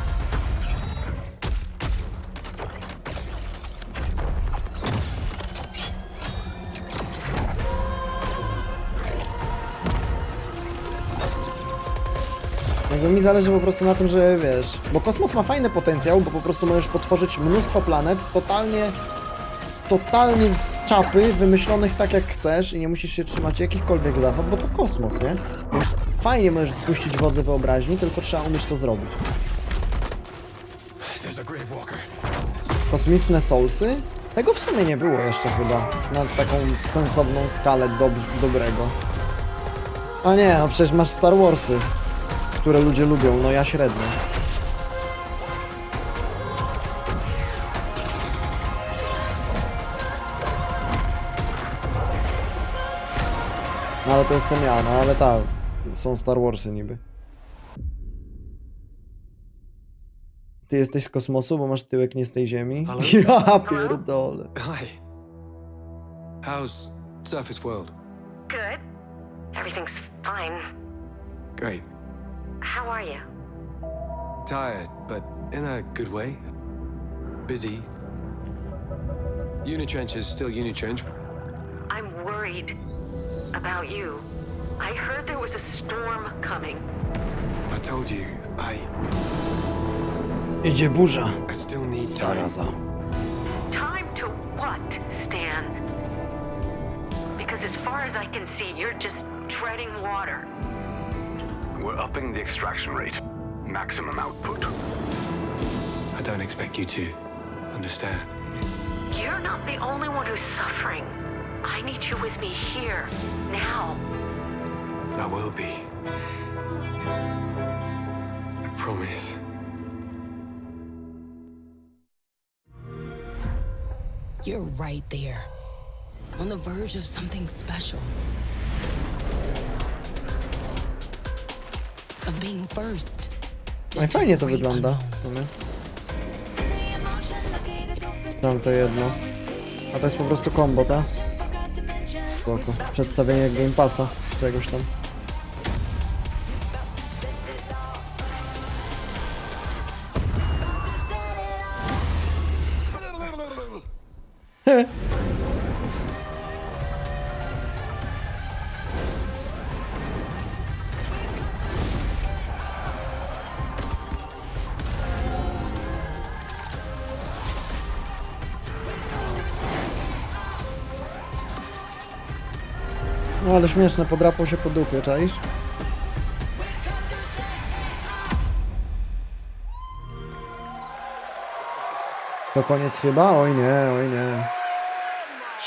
Jakby mi zależy po prostu na tym, że wiesz, bo kosmos ma fajny potencjał, bo po prostu możesz potworzyć mnóstwo planet totalnie z czapy, wymyślonych tak jak chcesz i nie musisz się trzymać jakichkolwiek zasad, bo to kosmos, nie? Więc fajnie możesz puścić wodze wyobraźni, tylko trzeba umieć to zrobić. Kosmiczne Soulsy? Tego w sumie nie było jeszcze chyba, na taką sensowną skalę dobrego. A nie, no przecież masz Star Warsy, które ludzie lubią, no ja średnio. No ale to jestem ja, no ale tak, są Star Warsy niby. Ty jesteś z kosmosu, bo masz tyłek nie z tej ziemi? Ja pierdolę. Hi. How's Surface World? Good. Everything's fine. Great. How are you? Tired, but in a good way. Busy. Unitrench is still Unitrench. I'm worried about you. I heard there was a storm coming. I told you, Idzie burza. I still need Zaraza. Time to what, Stan? Because as far as I can see, you're just treading water. We're upping the extraction rate. Maximum output. I don't expect you to understand. You're not the only one who's suffering. I need you with me here, now. I will be. I promise. You're right there, on the verge of something special. Of being first. No i fajnie to wygląda w sumie. Mam to jedno. A to jest po prostu combo, tak? Spoko. Przedstawienie Game Passa, czegoś tam. No ale śmieszne, podrapał się po dupie, czaisz? To koniec chyba? Oj nie, oj nie.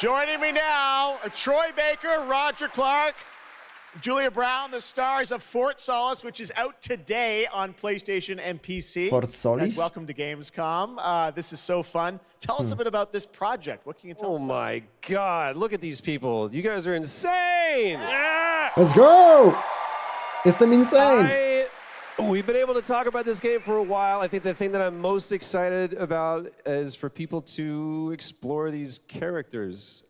Joining me now, Troy Baker, Roger Clark. Julia Brown, the stars of Fort Solis, which is out today on PlayStation and PC. Fort Solis? Guys, welcome to Gamescom. This is so fun. Tell us a bit about this project. What can you tell us about? Oh my God, look at these people. You guys are insane. Yeah. Let's go! Jestem insane! We've been able to talk about this game for a while. I think the thing that I'm most excited about is for people to explore these characters.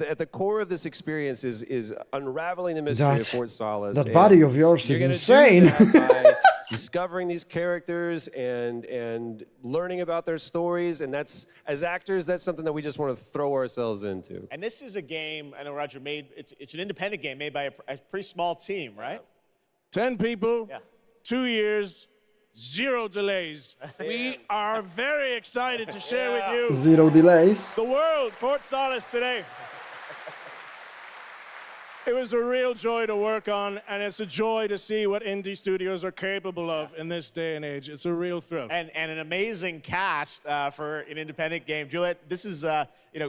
At the core of this experience is unraveling the mystery of Fort Solis. That body of yours is insane. By discovering these characters and learning about their stories, and that's, as actors, that's something that we just want to throw ourselves into. And this is a game, I know Roger made, it's an independent game made by a pretty small team, right? 10 people, 2 years, 0 delays. We are very excited to share with you 0 delays. the world, Fort Solis today. It was a real joy to work on, and it's a joy to see what indie studios are capable of in this day and age. It's a real thrill. And an amazing cast for an independent game. Juliet, this is,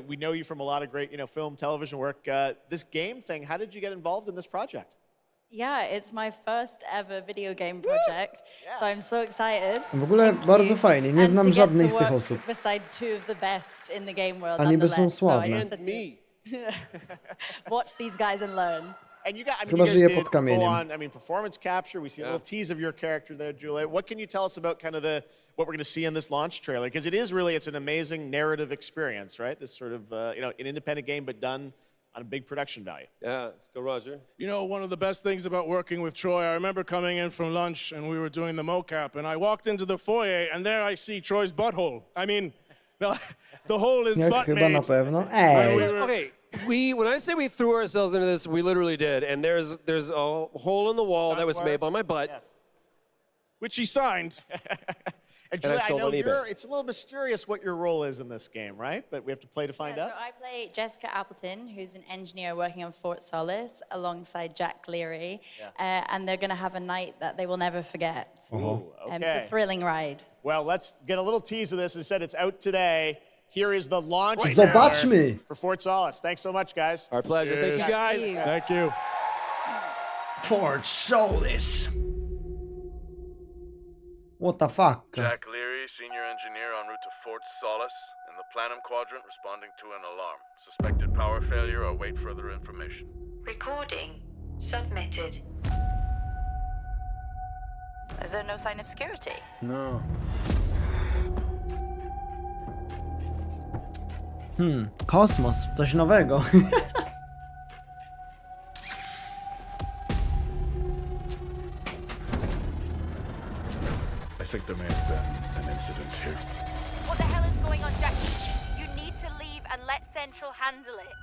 we know you from a lot of great, film, television work. This game thing, how did you get involved in this project? Yeah, it's my first ever video game project, so I'm so excited. W ogóle bardzo fajnie, nie znam żadnej z tych osób. Beside two of the best in the game world. A niby są nonetheless, so I sławne. just had to watch these guys and learn. And you got, Chyba żyje pod full kamieniem. on, performance capture. We see a little tease of your character there, Juliet. What can you tell us about kind of what we're going to see in this launch trailer? Because it's an amazing narrative experience, right? This sort of, an independent game, but done on a big production value. Yeah, let's go, Roger. You know, one of the best things about working with Troy, I remember coming in from lunch and we were doing the mocap, and I walked into the foyer and there I see Troy's butthole. I mean, the hole is Jak butt chyba na made. pewno. Ej! Okay, when I say we threw ourselves into this, we literally did. And there's a hole in the wall that was made by my butt. Yes. Which he signed. And Juliet, I sold know on eBay. it's a little mysterious what your role is in this game, right? But we have to play to find out. So I play Jessica Appleton, who's an engineer working on Fort Solis, alongside Jack Leary, and they're going to have a night that they will never forget. It's a thrilling ride. Well, let's get a little tease of this. As I said, it's out today. Here is the launch Zobaczmy! trailer for Fort Solis. Thanks so much, guys. Our pleasure. Thank you, guys. Thank you. Fort Solis. What the fuck? Jack Leary, senior engineer en route to Fort Solis, in the Planum Quadrant, responding to an alarm. Suspected power failure. Await further information. Recording submitted. Is there no sign of security? No. Kosmos, coś nowego. I think there may have been an incident here. What the hell is going on, Jack? You need to leave and let Central handle it.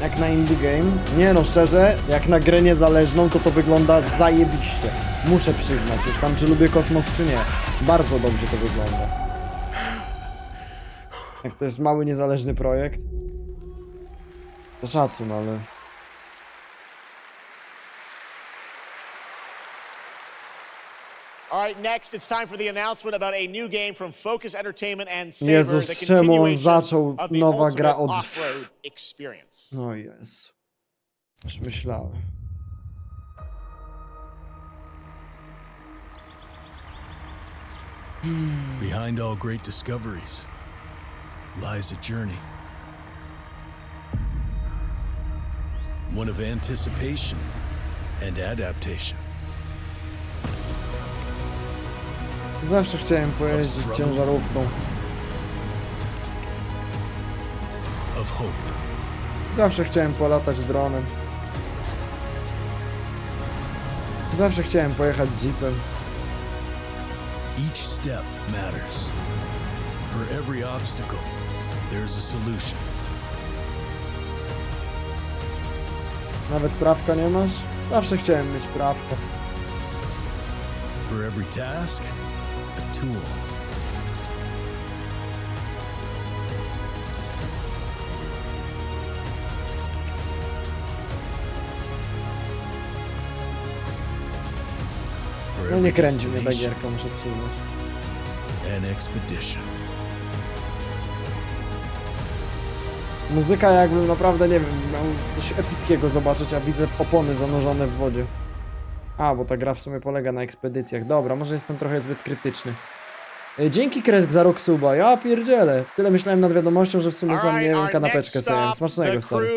Jak na indie game? Nie no, szczerze, jak na grę niezależną, to wygląda zajebiście. Muszę przyznać, już tam czy lubię kosmos, czy nie. Bardzo dobrze to wygląda. Jak to jest mały, niezależny projekt, to szacun, ale... All right, next it's time for the announcement about a new game from Focus Entertainment and Saber, Jezus, the czemu on continuation zaczął of the nowa gra ultimate od... off-road experience. O Jezu. Już myślałem. Behind all great discoveries lies a journey. One of anticipation and adaptation. Zawsze chciałem pojeździć ciężarówką. Of hope. Zawsze chciałem polatać dronem. Zawsze chciałem pojechać jeepem. Each step matters. For every obstacle, there's a solution. Nawet prawka nie masz? Zawsze chciałem mieć prawko. For every task, a tool. For No nie kręci mnie ta gierka, muszę przyznać. An expedition. Muzyka jakbym naprawdę, nie wiem, miał coś epickiego zobaczyć, a widzę opony zanurzone w wodzie. A, bo ta gra w sumie polega na ekspedycjach. Dobra, może jestem trochę zbyt krytyczny. Dzięki Kresk za rok suba, ja pierdzielę. Tyle myślałem nad wiadomością, że w sumie sam, nie wiem, kanapeczkę sobie jem. Smacznego, stary.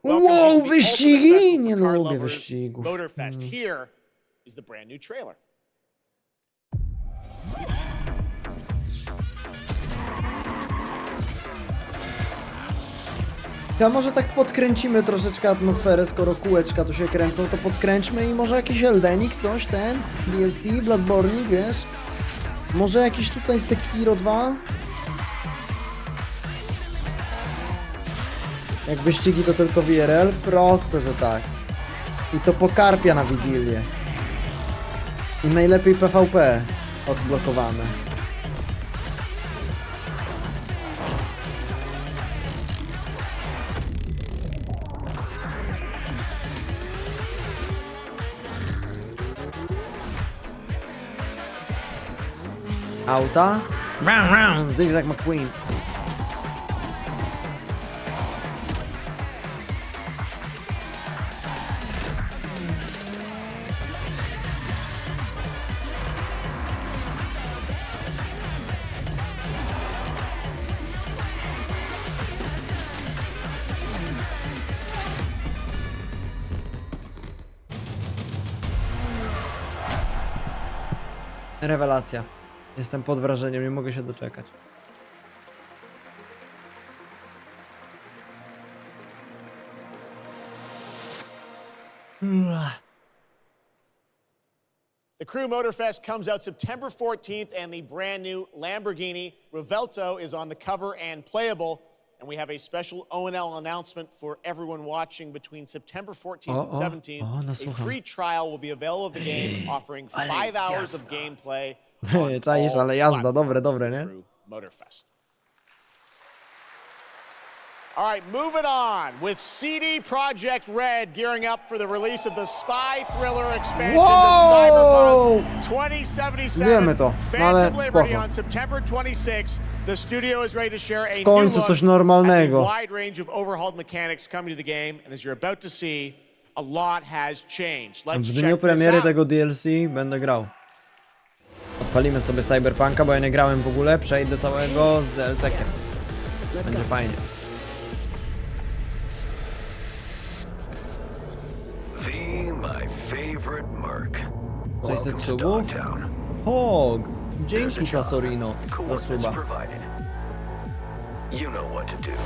Wow, wyścigi? Nie no, lubię wyścigów. Here is the brand new trailer. Ja może tak podkręcimy troszeczkę atmosferę, skoro kółeczka tu się kręcą, to podkręćmy i może jakiś Eldenik, coś, ten, DLC, Bloodborne, wiesz? Może jakiś tutaj Sekiro 2? Jak wyścigi to tylko w IRL? Proste, że tak. I to po karpia na Wigilię. I najlepiej PvP odblokowane. Auta? Zigzag McQueen. Rewelacja. Jestem pod wrażeniem, nie mogę się doczekać. The Crew Motorfest comes out September 14th, and the brand new Lamborghini Revelto is on the cover and playable. And we have a special O&L announcement for everyone watching between September 14th and 17th. A free trial will be available of the game, offering 5 hours of gameplay. Czaisz, ale jazda, dobre, nie? Motorfest. All right, moving on with CD Projekt Red gearing up for the release of the spy thriller expansion to Cyberpunk 2077. Phantom Liberty on September 26th. The studio is ready to share a new look coś normalnego. at a wide range of overhauled mechanics coming to the game, and as you're about to see, a lot has changed. Let's W dniu check this premiery out. tego DLC będę grał. Odpalimy sobie Cyberpunka, bo ja nie grałem w ogóle, przejdę całego z DLC-kiem. Będzie fajnie. My favorite merc. 600 subów? Hog! Dzięki Sasorino za suba. You know what to do.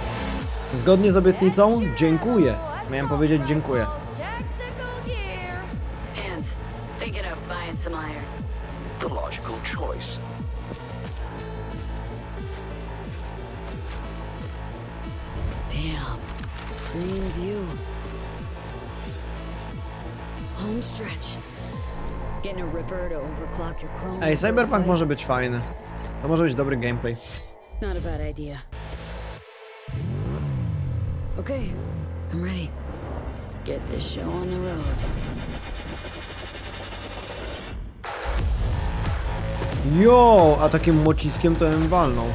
Zgodnie z obietnicą, dziękuję. Miałem powiedzieć dziękuję. Hands, thinking of buying some iron. The logical choice. Damn. Green view. Home stretch. Getting a ripper to overclock your chrome. Ej, Cyberpunk może być fajny. To może być dobry gameplay. Not a bad idea. Okay, I'm ready. Get this show on the road. Jo, a takim mociskiem to bym walnął.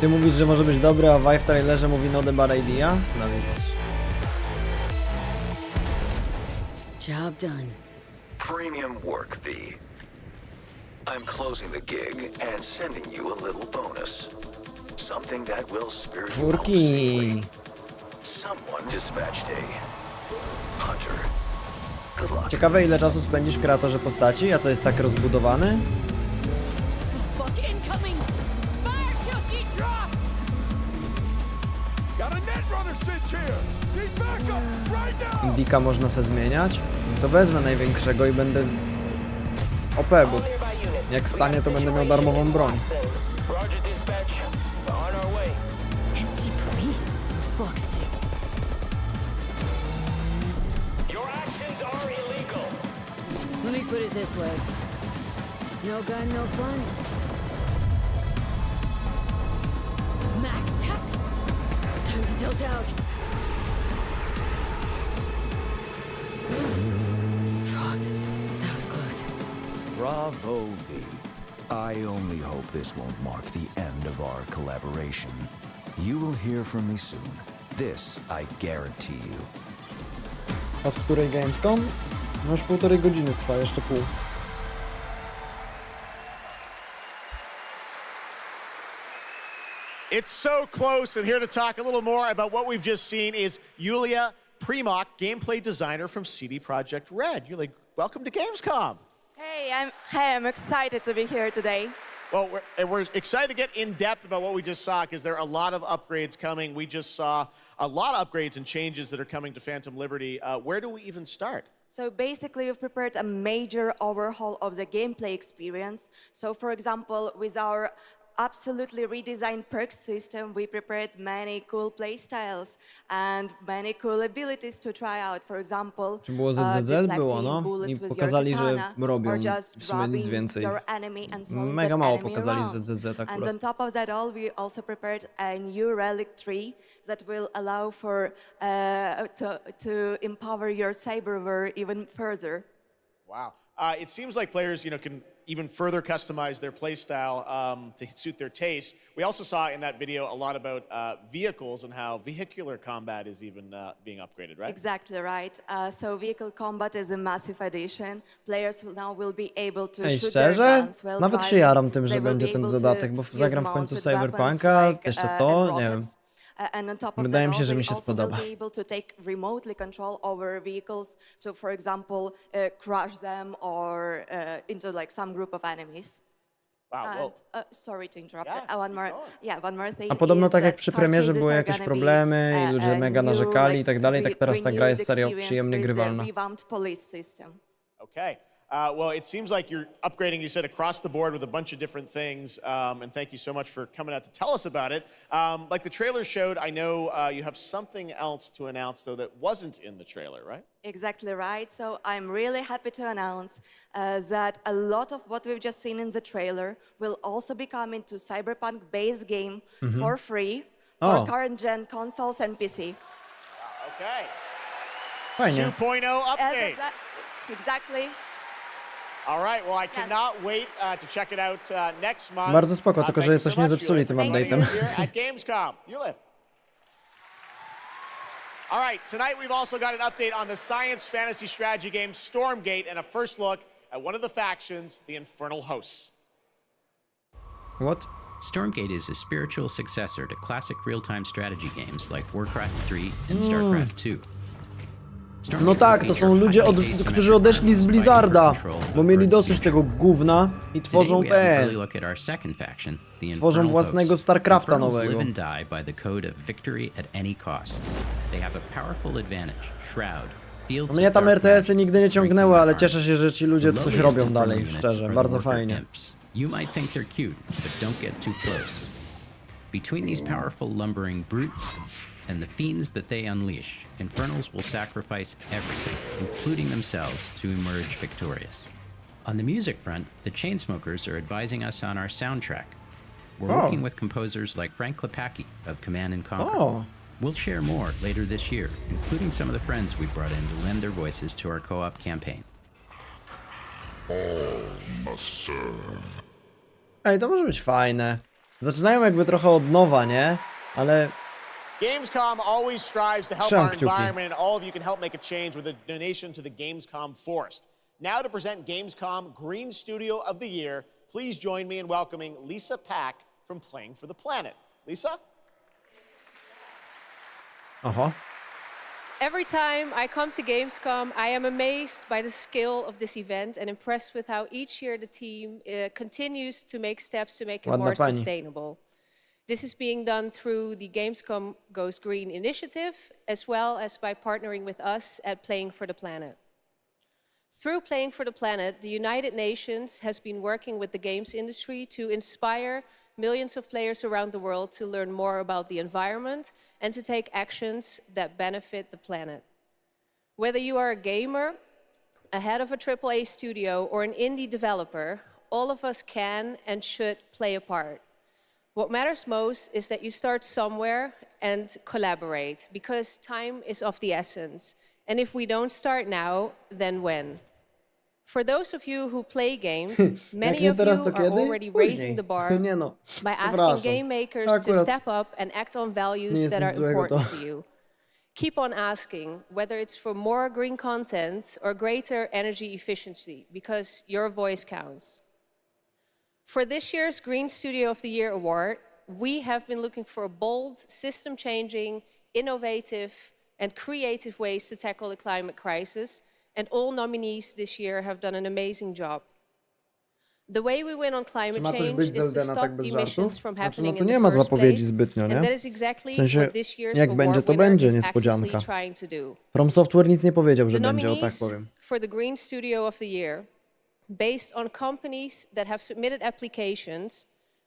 Ty mówisz, że może być dobry, a Vi w trailerze mówi not a bad idea? No widzisz. Job done. Premium work, V. I'm closing the gig and sending you a little bonus. Something that will spirit you home. Someone dispatched a hunter. Good luck. Ciekawe, ile czasu spędzisz w kreatorze postaci, a co jest tak rozbudowany? Indika można se zmieniać. To wezmę największego i będę OP, bo jak stanie, to będę miał darmową broń. NC police, for fuck's sake. Let me put it this way. No gun, no fun. Max tech. Time to tilt out. Fuck, that was close. Bravo, V. I only hope this won't mark the end of our collaboration. You will hear from me soon. This I guarantee you. Od której Gamescom? No już 1,5 godziny trwa, jeszcze pół. It's so close, and here to talk a little more about what we've just seen is Yulia Primok, gameplay designer from CD Projekt Red. Yulia, welcome to Gamescom. Hey, I'm excited to be here today. Well, we're excited to get in depth about what we just saw because there are a lot of upgrades coming. We just saw a lot of upgrades and changes that are coming to Phantom Liberty. Where do we even start? So basically, we've prepared a major overhaul of the gameplay experience. So for example, with our absolutely redesigned perks system, we prepared many cool playstyles and many cool abilities to try out. For example, Czy było ZZZ? Było, no. I pokazali, że robią w sumie nic więcej. Mega mało pokazali ZZZ akurat. And on top of that all, we also prepared a new relic tree that will allow for to empower your cyberware even further. Wow. It seems like players, can even further customize their playstyle to suit their taste. We also saw in that video a lot about vehicles and how vehicular combat is even being upgraded, right? Exactly right. So vehicle combat is a massive addition. Players now will be able to Ej, shoot their szczerze? guns while Nawet się driving. jaram tym, że They will będzie be ten able dodatek, to bo use zagram w końcu mounted weapons Cyberpunka, like, jeszcze and to, nie wiem. rockets. And on top of Wydaje that, mi się, że mi they się also will spodoba. be able to take remotely control over vehicles to, for example, crush them or into like some group of enemies. Wow, And, sorry to interrupt. One more thing. A podobno is tak jak that przy car premierze chases były are jakieś gonna be, problemy i ludzie mega new, narzekali i like, tak dalej, tak teraz ta gra jest serio renewed przyjemnie experience with grywalna. the revamped police system. Okay. Well, it seems like you're upgrading, you said, across the board with a bunch of different things. And thank you so much for coming out to tell us about it. Like the trailer showed, I know you have something else to announce, though, that wasn't in the trailer, right? Exactly right. So I'm really happy to announce that a lot of what we've just seen in the trailer will also be coming to Cyberpunk base game for free for current gen consoles and PC. Okay. Fajnie. 2.0 update. Exactly. All right, well, I cannot wait to check it out next month. Bardzo spoko, tylko Thank że you coś so nie much, zepsuli Yulia, tym for joining update'em. us here at Gamescom. Yulia. All right, tonight we've also got an update on the science fantasy strategy game Stormgate and a first look at one of the factions, the Infernal Hosts. What? Stormgate is a spiritual successor to classic real-time strategy games like Warcraft 3 and StarCraft 2. No tak, to są ludzie, którzy odeszli z Blizzarda, bo mieli dosyć tego gówna i tworzą tworzą własnego StarCrafta nowego. Mnie tam RTS-y nigdy nie ciągnęły, ale cieszę się, że ci ludzie coś robią dalej, szczerze, bardzo fajnie. You might think they're cute, but don't get too close. Between these powerful lumbering brutes and the fiends that they unleash, Infernals will sacrifice everything, including themselves, to emerge victorious. On the music front, the Chainsmokers are advising us on our soundtrack. We're working with composers like Frank Klepacki of Command and Conquer. We'll share more later this year, including some of the friends we've brought in to lend their voices to our co-op campaign. All must serve. Ej, to może być fajne. Zaczynają jakby trochę od nowa, nie? Ale... Gamescom always strives to help our environment, and all of you can help make a change with a donation to the Gamescom Forest. Now to present Gamescom Green Studio of the Year, please join me in welcoming Lisa Pack from Playing for the Planet. Lisa? Every time I come to Gamescom, I am amazed by the scale of this event and impressed with how each year the team continues to make steps to make it more sustainable. This is being done through the Gamescom Goes Green initiative, as well as by partnering with us at Playing for the Planet. Through Playing for the Planet, the United Nations has been working with the games industry to inspire millions of players around the world to learn more about the environment and to take actions that benefit the planet. Whether you are a gamer, a head of a AAA studio, or an indie developer, all of us can and should play a part. What matters most is that you start somewhere and collaborate, because time is of the essence. And if we don't start now, then when? For those of you who play games, many of you are already raising the bar by asking game makers to step up and act on values that are important to you. Keep on asking, whether it's for more green content or greater energy efficiency, because your voice counts. For this year's Green Studio of the Year award, we have been looking for bold, system-changing, innovative, and creative ways to tackle the climate crisis, and all nominees this year have done an amazing job. The way we win on climate change is to stop emissions from happening in the first place, and that is exactly what this year's award winner is actively trying to do. From Software nic nie powiedział, że będzie, o tak powiem. For the Green Studio of the Year, based on companies that have submitted applications,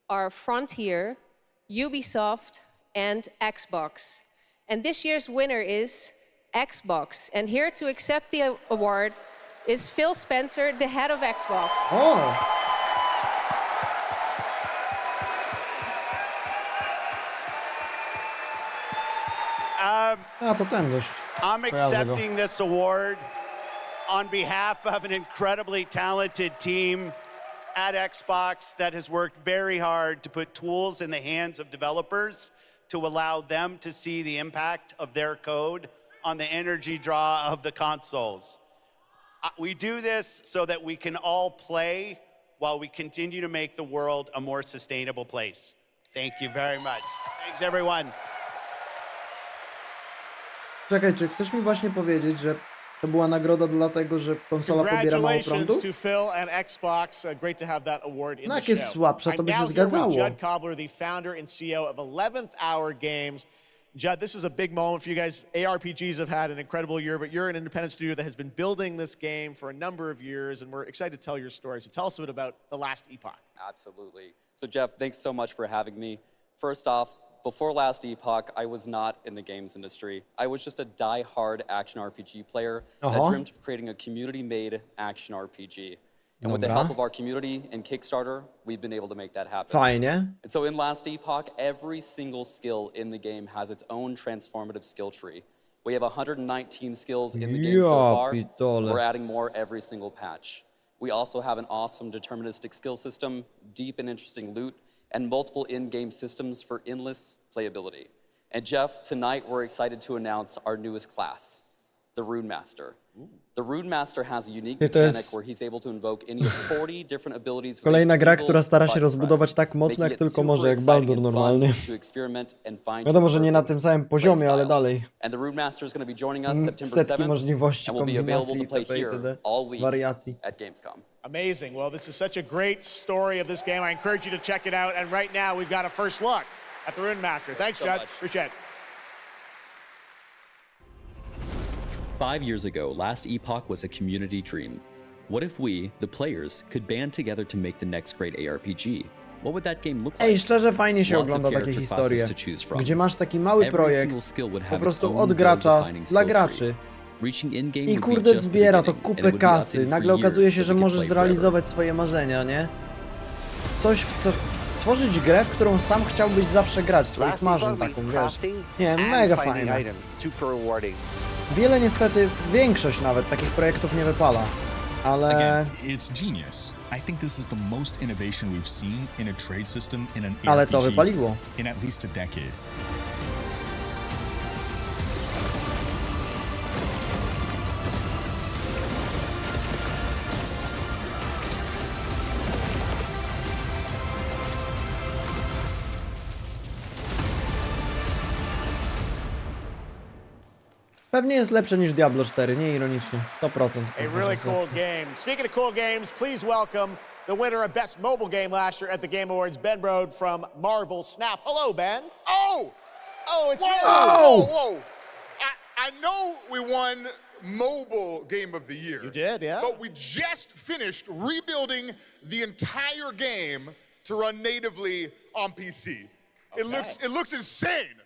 are Frontier, Ubisoft, and Xbox. And this year's winner is Xbox. And here to accept the award is Phil Spencer, the head of Xbox. Oh. To ten gość. I'm accepting this award on behalf of an incredibly talented team at Xbox that has worked very hard to put tools in the hands of developers to allow them to see the impact of their code on the energy draw of the consoles. We do this so that we can all play while we continue to make the world a more sustainable place. Thank you very much. Thanks, everyone. Czekaj, czy chcesz mi właśnie powiedzieć, że to była nagroda dlatego, że konsola pobiera mało prądu? Congratulations to Phil and Xbox. Great to have that award in the show. Jak jest słabsza, to by się zgadzało. Judd Cobbler, the founder and CEO of 11th Hour Games. Judd, this is a big moment for you guys. ARPGs have had an incredible year, but you're an independent studio that has been building this game for a number of years, and we're excited to tell your story. So tell us a bit about The Last Epoch. Absolutely. So Jeff, thanks so much for having me. First off, before Last Epoch, I was not in the games industry. I was just a die-hard action RPG player that dreamt of creating a community-made action RPG. And with the help of our community and Kickstarter, we've been able to make that happen. Fajnie. And so in Last Epoch, every single skill in the game has its own transformative skill tree. We have 119 skills in the game so far. We're adding more every single patch. We also have an awesome deterministic skill system, deep and interesting loot, and multiple in-game systems for endless playability. And Jeff, tonight we're excited to announce our newest class, the Rune Master. The Rune Master has a unique mechanic where he's able to invoke any of 40 different abilities. Kolejna gra, która stara się rozbudować tak mocno, jak tylko może, jak Baldur normalny. Wiadomo, że nie na tym samym poziomie, ale dalej. Setki możliwości kombinacji itd. Wariacji. Amazing. Well, this is such a great story of this game. I encourage you to check it out. And right now, we've got a first look at the Rune Master. Thanks, Judd. Appreciate it. 5 years ago, Last Epoch was a community dream. What if we, the players, could band together to make the next great ARPG? What would that game look like? Ej, szczerze fajnie się ogląda takie historie, gdzie masz taki mały projekt, po prostu od gracza dla graczy. I kurde zbiera to kupę kasy, nagle okazuje się, że możesz zrealizować swoje marzenia, nie? Coś, co... Stworzyć grę, w którą sam chciałbyś zawsze grać, swoich marzeń taką, wiesz. Nie, mega fajne. Wiele niestety, większość nawet takich projektów nie wypala, ale... Again, it's genius. I think this is the most innovation we've seen in a trade system in an ale to wypaliło. In at least a decade. Pewnie jest lepsze niż Diablo 4, nie ironicznie, 100%. A really cool game. Speaking of cool games, please welcome the winner of Best Mobile Game last year at the Game Awards, Ben Brode from Marvel Snap. Hello, Ben. Oh, it's you. Oh! Whoa. I know we won mobile game of the year. You did, yeah. But we just finished rebuilding the entire game to run natively on PC. It looks insane.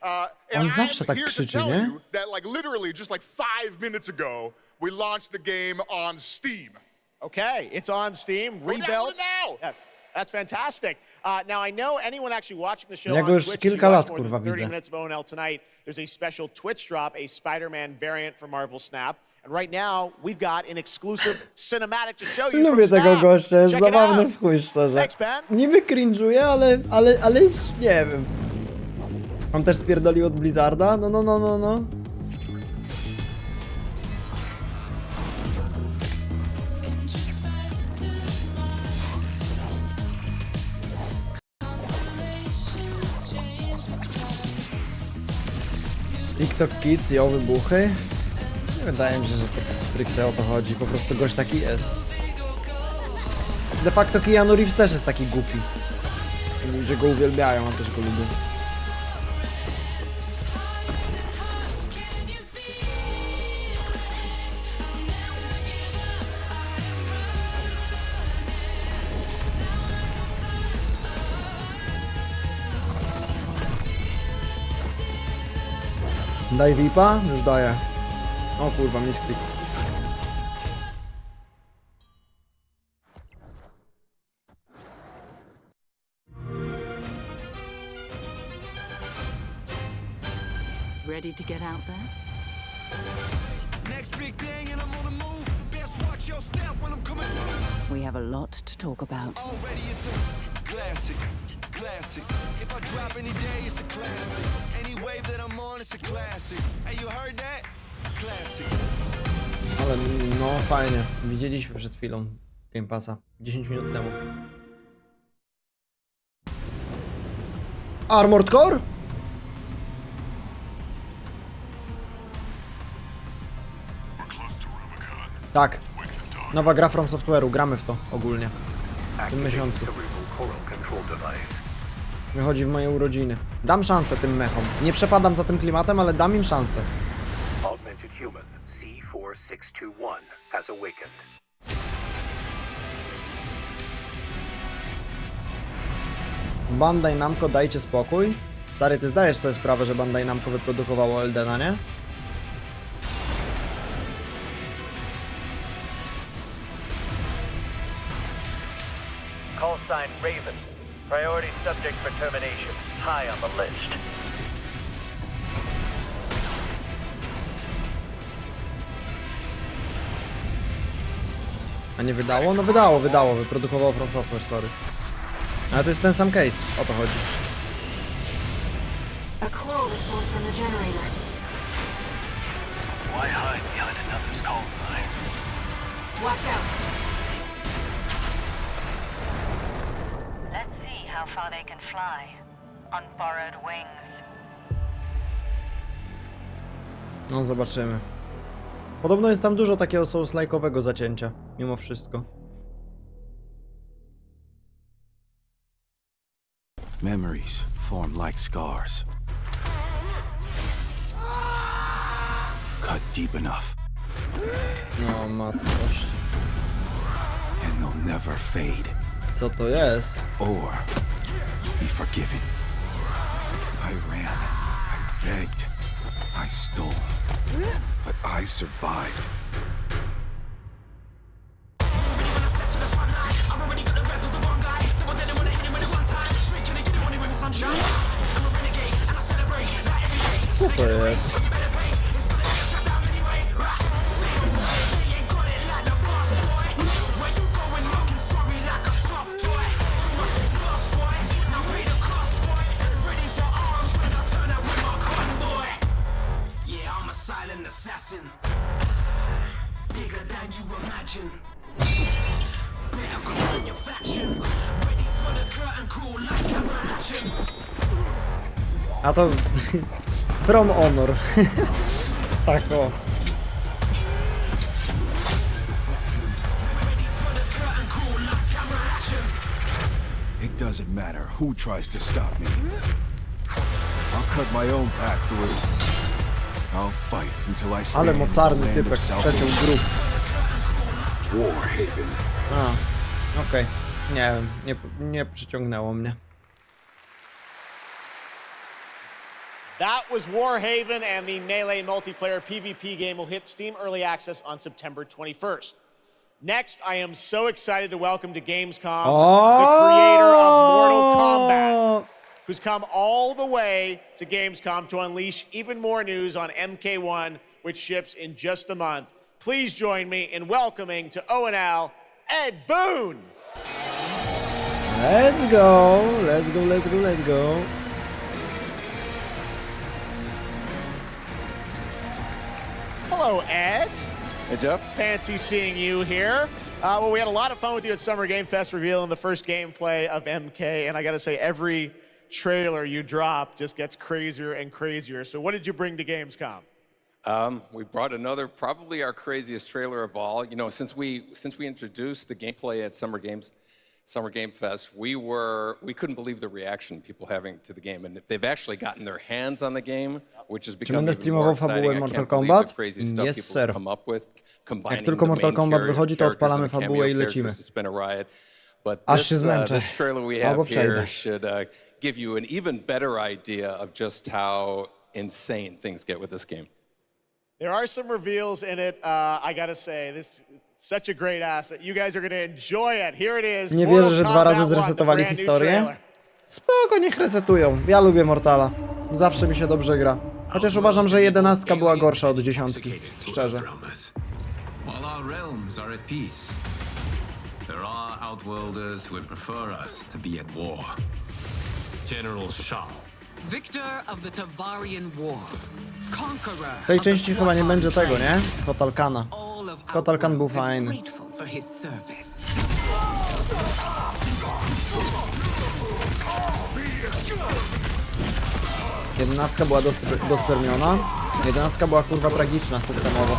On And zawsze I'm tak here to krzyczy, tell nie? you that like literally just like 5 minutes ago, we launched the game on Steam. Okay, it's on Steam, rebuilt. Now. Yes, that's fantastic. Now I know anyone actually watching the show Ja on go już Twitch, kilka if you lat, watch more kurwa, than 30 widzę. minutes of ONL tonight, there's a special Twitch drop, a Spider-Man variant from Marvel Snap. And right now, we've got an exclusive cinematic to show you Lubię from tego Snap. gościa, jest Check it zabawny out. w chuj, szczerze. Thanks, man. Niby cringe'uje, ale nie wiem. On też spierdolił od Blizzarda? No. TikTok Kids, ją wybuchy? Nie wydaje mi się, że to stricte o to chodzi, po prostu gość taki jest. De facto Keanu Reeves też jest taki goofy. Ludzie go uwielbiają, a też go lubię. Daj VIPa? Już daję. O kurwa, misklik. Ready to get out there? Next big thing and I'm on the move. Best watch your step when I'm coming through. We have a lot to talk about. Already it's a classic. If I drop any day, it's a classic. Any wave that I'm on, it's a classic. Hey, you heard that? Classic. Ale no fajnie. Widzieliśmy przed chwilą Game Passa. 10 minut temu. Armored Core? Tak. Nowa gra From Software'u. Gramy w to ogólnie. W tym miesiącu. Wychodzi w moje urodziny. Dam szansę tym mechom. Nie przepadam za tym klimatem, ale dam im szansę. Augmented human C4621 has awakened. Bandai Namco, dajcie spokój. Stary, ty zdajesz sobie sprawę, że Bandai Namco wyprodukowało Eldena, nie? Call sign Raven. Priority subject for termination. High on the list. A nie wydało? No wydało. Wyprodukowało From Software, sorry. Ale to jest ten sam case. O to chodzi. A call response from the generator. Why hide behind another's call sign? Watch out. Let's see how far they can fly on borrowed wings. No zobaczymy. Podobno jest tam dużo takiego souls-like'owego zacięcia, mimo wszystko. Memories form like scars. Cut deep enough. No matkość. And they'll never fade. Co to jest? Or be forgiven. I ran. I begged. I stole. But I survived. Co to jest? A to From Honor. Tak o. It doesn't matter who tries to stop me. I'll cut my own path through. I'll fight until I Ale stand in the mocarny land typek of przeciął South. grób. Warhaven. Okej. Nie wiem, nie przyciągnęło mnie. That was Warhaven, and the Melee multiplayer PvP game will hit Steam Early Access on September 21st. Next, I am so excited to welcome to Gamescom the creator of Mortal Kombat, who's come all the way to Gamescom to unleash even more news on MK1, which ships in just a month. Please join me in welcoming to ONL, Ed Boon. Let's go, let's go, let's go, let's go. Hello, Ed. Hey, Jeff. Fancy seeing you here. Well, we had a lot of fun with you at Summer Game Fest revealing the first gameplay of MK, and I gotta say, every trailer you drop just gets crazier and crazier. So what did you bring to Gamescom? We brought another, probably our craziest trailer of all. You know, since we introduced the gameplay at Summer Game Fest, we couldn't believe the reaction people having to the game, and they've actually gotten their hands on the game, which has become even more exciting. I can't believe the crazy stuff people come up with, combining the main characters and cameo characters. It's been a riot. But this trailer we have here should give you an even better idea of just how insane things get with this game. There are some reveals in it. I gotta say, this is such a great asset. You guys are gonna enjoy it. Here it is. Nie wierzę, że 2 razy zresetowali historię. Spoko, niech resetują. Ja lubię Mortala. Zawsze mi się dobrze gra. Chociaż uważam, że 11 była gorsza od 10. Szczerze. All our realms are at peace. There are outworlders who would prefer us to be at war. General Shao. Victor of the Tavarian War. Conqueror. W tej części chyba nie będzie tego, nie? Kotal Kana. Kotal Kan był fajny. For his service. 11 była dospermiona. 11 była kurwa tragiczna systemowo.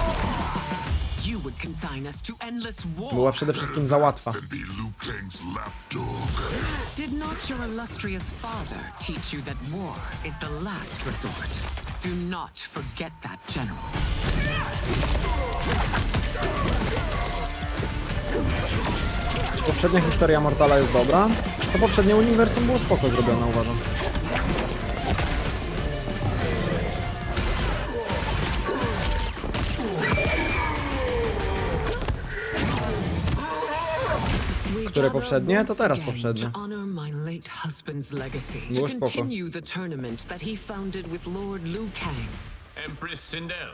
Była przede wszystkim za łatwa. Did not your illustrious father teach you that war is the last resort? Do not forget that, General. Czy poprzednia historia Mortala jest dobra? To poprzednie uniwersum było spoko zrobione, uważam. Które poprzednie? To teraz poprzednie. Było spoko. Empress Sindel.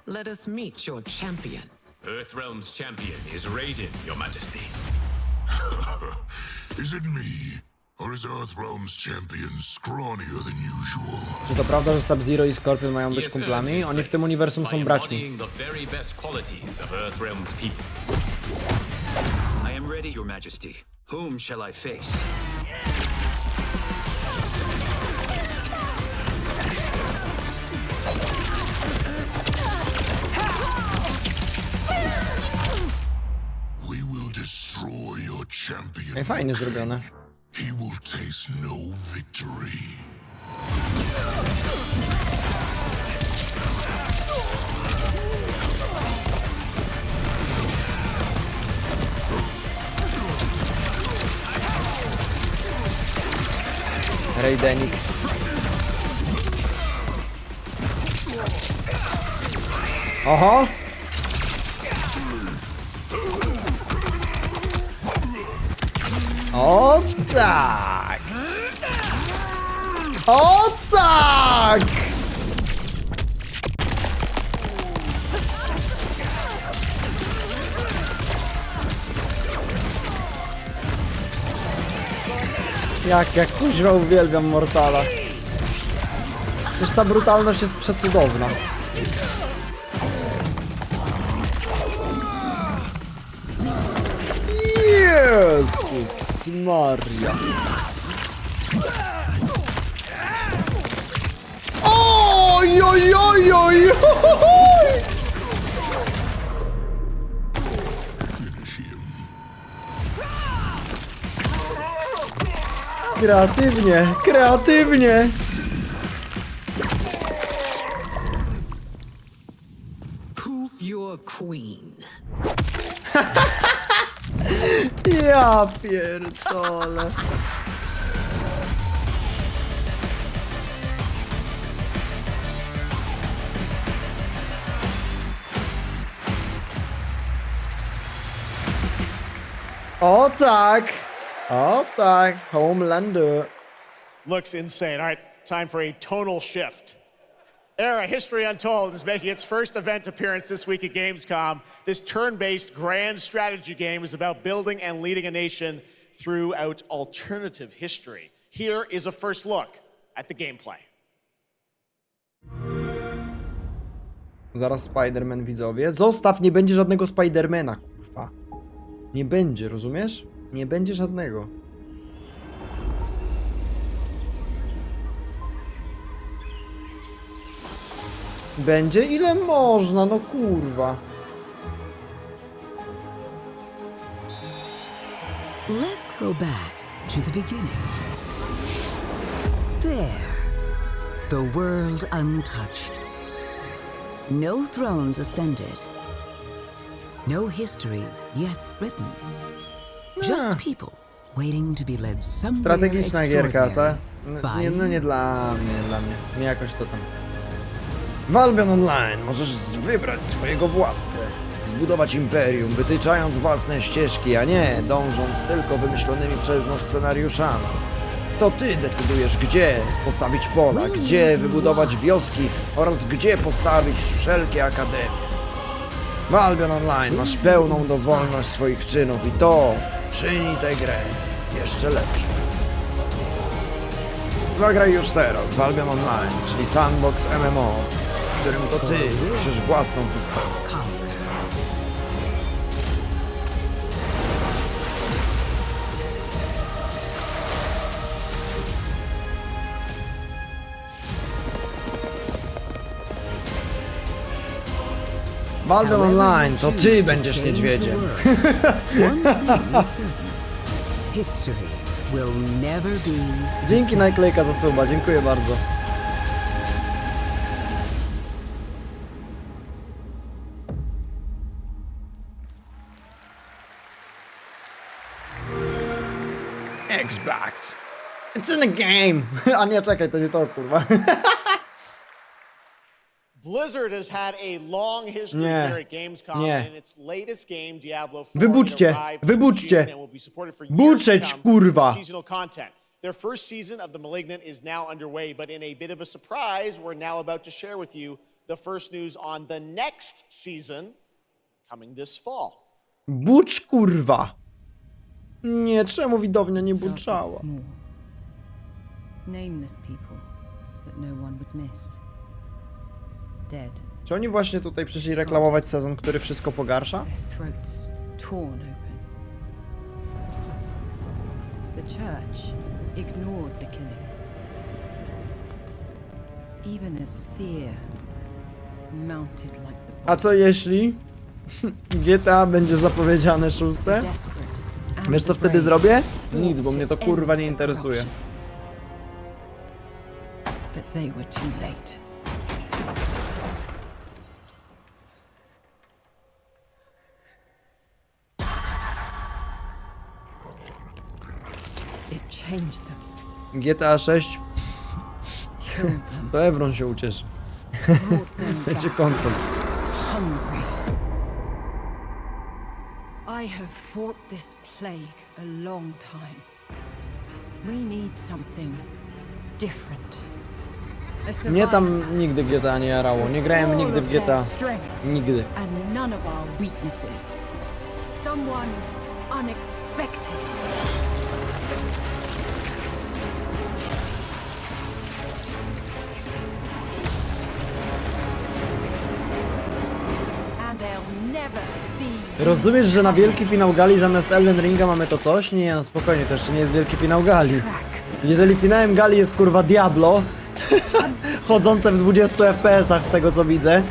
Let us meet your champion. Earthrealm's champion is Raiden, Your Majesty. Is it me? Or is Earthrealm's champion scrawnier than usual? Czy to prawda, że Sub-Zero i Scorpion mają być kumplami? Oni w tym uniwersum są braćmi. I am ready, Your Majesty. Whom shall I face? We will destroy your champion. Ej, fajnie zrobione. He will taste no victory. Raidenik. Oho! O tak! O tak! Jak kuźwa uwielbiam Mortala. Przecież ta brutalność jest przecudowna. Jezus Maria. Oj, oj, oj, oj, oj. Kreatywnie, kreatywnie. announce your queen. Ja pierdolę. O tak! O tak! Homelander. Looks insane. All right, time for a tonal shift. Era History Untold is making its first event appearance this week at Gamescom. This turn-based grand strategy game is about building and leading a nation throughout alternative history. Here is a first look at the gameplay. Zaraz Spider-Man, widzowie. Zostaw, nie będzie żadnego Spider-Mana, kurwa. Nie będzie, rozumiesz? Nie będzie żadnego. Będzie? Ile można? No kurwa. Let's go back to the beginning. There. The world untouched. No thrones ascended. No history yet written. Just people waiting to be led somewhere Strategiczna gierka, co? extraordinary. Nie, no nie dla mnie. Nie jakoś to tam. W Albion Online możesz wybrać swojego władcę, zbudować imperium, wytyczając własne ścieżki, a nie dążąc tylko wymyślonymi przez nas scenariuszami. To ty decydujesz, gdzie postawić pola, gdzie wybudować wioski oraz gdzie postawić wszelkie akademie. W Albion Online masz pełną dowolność swoich czynów i to czyni tę grę jeszcze lepszą. Zagraj już teraz w Albion Online, czyli sandbox MMO, w którym to ty piszesz własną historię. W Albion Online to ty będziesz niedźwiedziem. History will never be. Dzięki naklejka za suba, dziękuję bardzo. Xbox. It's in a game. A nie, czekaj, to nie to, kurwa. Blizzard has had a long history here at Gamescom, and in its latest game, Diablo 4, Wybuczcie. and will be supported for years Buczeć, to come kurwa. with seasonal content. Their first season of The Malignant is now underway, but in a bit of a surprise, we're now about to share with you the first news on the next season coming this fall. Bucz, kurwa. Nie, czemu widownia nie buczała? Nameless people that no one would miss. Dead. Czy oni właśnie tutaj przyszli reklamować sezon, który wszystko pogarsza? Their throats torn open. The church ignored the killings. Even as fear mounted like the A co jeśli GTA będzie zapowiedziane 6? Wiesz co wtedy zrobię? Nic, bo mnie to kurwa nie interesuje. But they were too late. It changed them. GTA 6? Killed them. To Evron się ucieszy. Będzie content. Hungry. I have fought this plague a long time. We need something different. Mnie tam nigdy GTA nie jarało. Nie grałem nigdy w GTA. Nigdy. And none of our weaknesses. Someone unexpected. And they'll never see. Rozumiesz, że na wielki finał gali zamiast Elden Ringa mamy to coś? Nie, no spokojnie, to jeszcze nie jest wielki finał gali. Jeżeli finałem gali jest kurwa Diablo, chodzące w 20 FPS-ach z tego co widzę,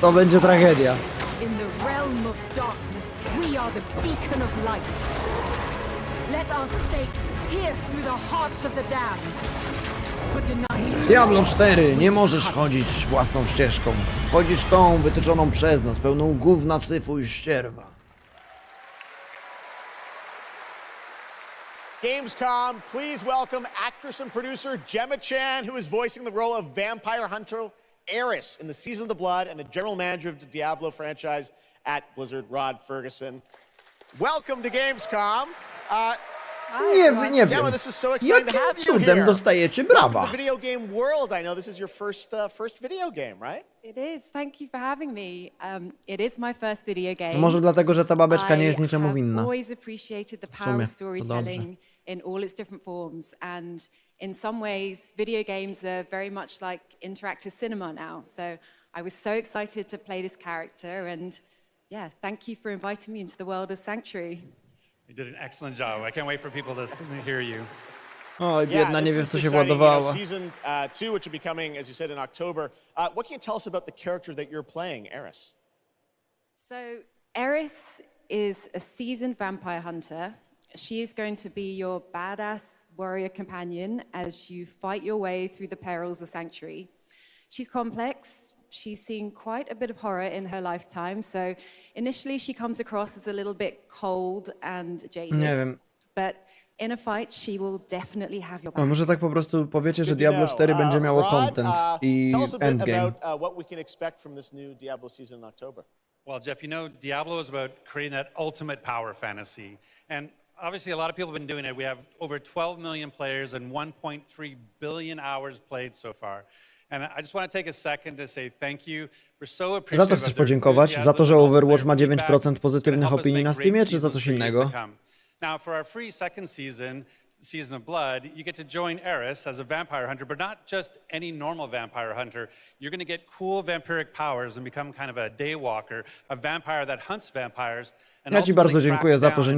to będzie tragedia. In the realm of darkness, we are the beacon of light. Let our stakes pierce through the hearts of the damned. W Diablo 4 nie możesz chodzić własną ścieżką. Chodzisz tą wytyczoną przez nas, pełną gówna, syfu i ścierwa. Gamescom, please welcome actress and producer Gemma Chan, who is voicing the role of vampire hunter Eris in the Season of the Blood, and the general manager of the Diablo franchise at Blizzard, Rod Ferguson. Welcome to Gamescom. Nie wiem. This is so exciting to have Jakim you cudem here. dostajecie Welcome brawa? to the video game world. I know this is your first video game, right? It is. Thank you for having me. It is my first video game. Może dlatego, że ta babeczka nie jest niczemu I winna. have always appreciated the power of storytelling in all its different forms, and in some ways, video games are very much like interactive cinema now. So I was so excited to play this character, and yeah, thank you for inviting me into the world of Sanctuary. You did an excellent job. I can't wait for people to hear you. Oj, biedna, nie wiem, w co się exciting. władowała. Season 2, which will be coming, as you said, in October. What can you tell us about the character that you're playing, Eris? So Eris is a seasoned vampire hunter. She is going to be your badass warrior companion as you fight your way through the perils of Sanctuary. She's complex. She's seen quite a bit of horror in her lifetime, so initially she comes across as a little bit cold and jaded. Nie wiem. But in a fight, she will definitely have your A back. może tak po prostu powiecie, że Diablo 4 będzie miało content i tell us a bit endgame. about what we can expect from this new Diablo season in October. Well, Jeff, you know, Diablo is about creating that ultimate power fantasy. And obviously, a lot of people have been doing it. We have over 12 million players and 1.3 billion hours played so far. And I just want to take a second to say thank you. We're so appreciative. Za co chcesz podziękować? Za to, że Overwatch ma 9% pozytywnych opinii na Steamie, czy za coś innego? Now, for our free second season, Season of Blood, you get to join Eris as a vampire hunter, but not just any normal vampire hunter. You're going to get cool vampiric powers and become kind of a daywalker, a vampire that hunts vampires. Ja ci bardzo dziękuję za to, że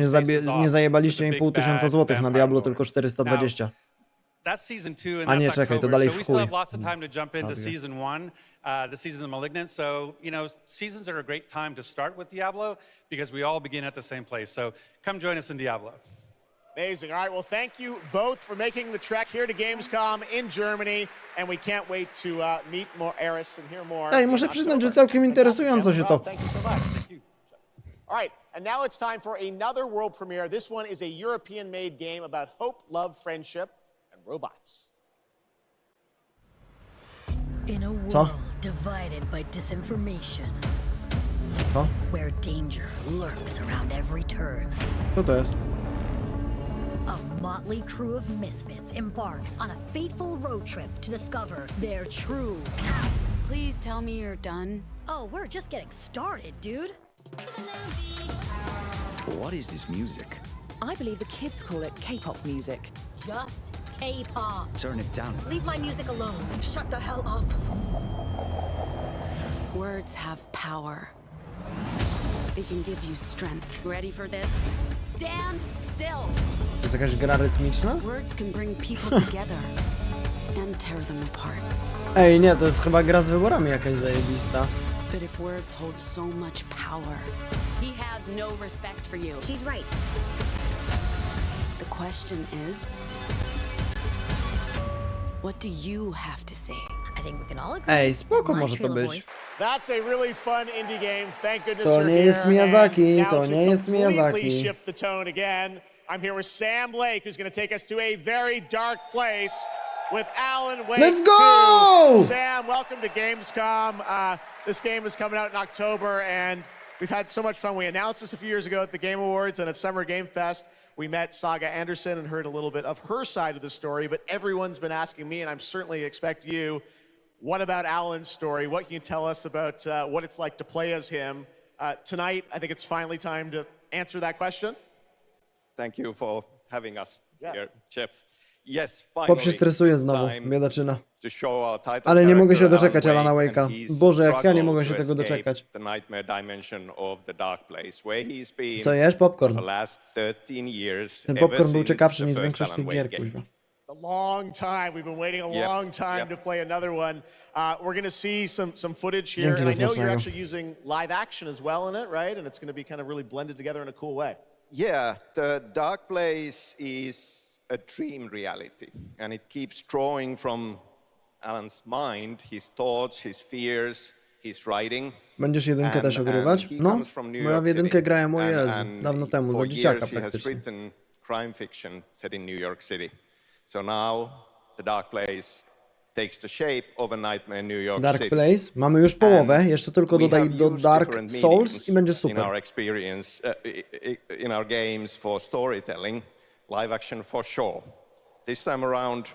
nie zajebaliście mi 500 złotych na Diablo, tylko 420. That's season 2, and A nie, that's czekaj, to October, dalej so w we still chuj. have lots of time to jump into season 1, the season of Malignant. So, you know, seasons are a great time to start with Diablo because we all begin at the same place. So come join us in Diablo. Amazing. All right, well, thank you both for making the trek here to Gamescom in Germany, and we can't wait to meet more Eris and hear more. Ej, muszę przyznać, że całkiem interesująco się to... Thank you so much. Thank you. All right, and now it's time for another world premiere. This one is a European-made game about hope, love, friendship, and robots. In a world divided by disinformation, where danger lurks around every turn, Co to jest? a motley crew of misfits embark on a fateful road trip to discover their true path. Please tell me you're done. Oh, we're just getting started, dude. What is this music? I believe the kids call it K-pop music. Just K-pop. Turn it down. Leave my music alone. Shut the hell up. Words have power. They can give you strength. Ready for this? Stand still. To jest jakaś gra rytmiczna? Words can bring people together and tear them apart. Ej, nie, to jest chyba gra z wyborami jakaś zajebista. But if words hold so much power, He has no respect for you. She's right. the question is, what do you have to say? I think we can all agree. Ej, spoko może to być. That's a really fun indie game. Thank goodness To you're nie jest here. Miyazaki, And to now nie jest completely Miyazaki. shift the tone again. I'm here with Sam Lake, who's going to take us to a very dark place with Alan Wake. Let's go! 2. Sam, welcome to Gamescom. This game is coming out in October, and we've had so much fun. We announced this a few years ago at the Game Awards and at Summer Game Fest. We met Saga Anderson and heard a little bit of her side of the story, but everyone's been asking me, and I'm certainly expect you, what about Alan's story? What can you tell us about what it's like to play as him? Tonight, I think it's finally time to answer that question. Thank you for having us here, Jeff. Yes, Chłop się stresuje znowu, biedaczyna. to show our title Ale nie mogę się character, doczekać Alan Alana Wake, Wake'a. and his Boże, jak ja nie struggle mogę się to tego escape doczekać. the nightmare dimension of the dark place, where he's been Co jesz? Popcorn. for the last 13 years, Ten ever popcorn był since ciekawszy the niż first większość Alan tych gier, Wake game. kuźwa. It's a long time. We've been waiting a long time to play another one. We're going to see some footage here. Dzięki And za I know you're smacznego. actually using live action as well in it, right? And it's going to be kind of really blended together in a cool way. Yeah, the dark place is a dream reality, and it keeps drawing from Alan's mind, his thoughts, his fears, his writing. Będziesz jedynkę też ogrywać? No, bo ja w jedynkę grałem, o Jezu, dawno temu, za dzieciaka praktycznie. Crime fiction set in New York City. So now the Dark Place takes the shape of a nightmare in New York Dark City. Place, mamy już połowę, jeszcze tylko dodaj do Dark Souls i będzie super. In our experience, in our games for storytelling, live action for sure. This time around,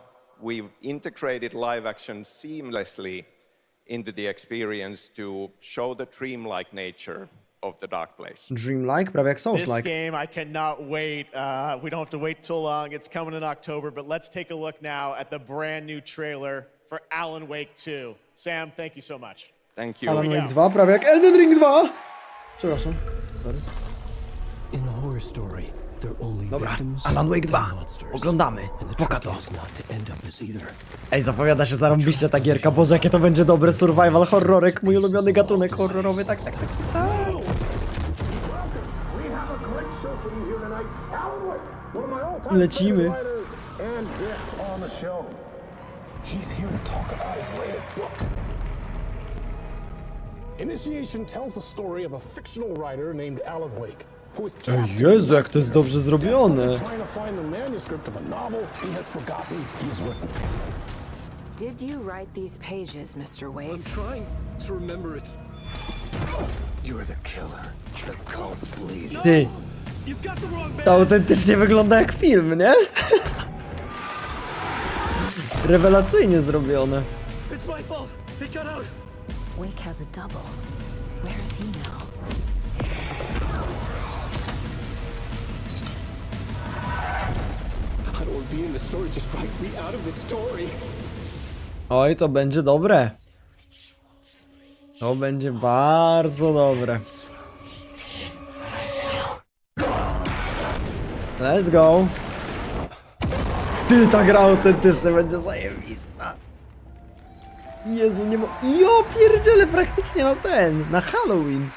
we've integrated live action seamlessly into the experience to show the dreamlike nature of the Dark Place. Dreamlike, prawie jak Souls-like. This game, I cannot wait. We don't have to wait too long. It's coming in October, but let's take a look now at the brand new trailer for Alan Wake 2. Sam, thank you so much. Thank you. Alan Wake 2, prawie jak Elden Ring 2! Przepraszam, sorry. In a horror story, they're only Dobra, victims Alan Wake 2. and monsters. Oglądamy. And the Poka trick to. is not to end up as either. Ej, zapowiada się zarąbiście ta gierka. Boże, jakie to będzie dobre survival horrorek. Mój ulubiony gatunek horrorowy. Tak. Lecimy. He's here to talk about his latest book. Initiation tells the story of a fictional writer named Alan Wake, who is trapped Jezu, jak to jest dobrze zrobione. trying to find the manuscript of a novel he has forgotten he's written. Did you write these pages, Mr. Wake? I'm trying to remember it's... You're the killer, the cult leader. Ty, You've got the wrong man. to autentycznie wygląda jak film, nie? Rewelacyjnie zrobione. It's my fault. He got out. Wake has a double. Where is he now? I don't want to be in the story. Just write me out of the story. Oj, to będzie dobre. To będzie bardzo dobre. Let's go. Ty, ta gra autentycznie będzie zajebista. Jezu, nie ma... Jo, pierdziele, praktycznie na Halloween.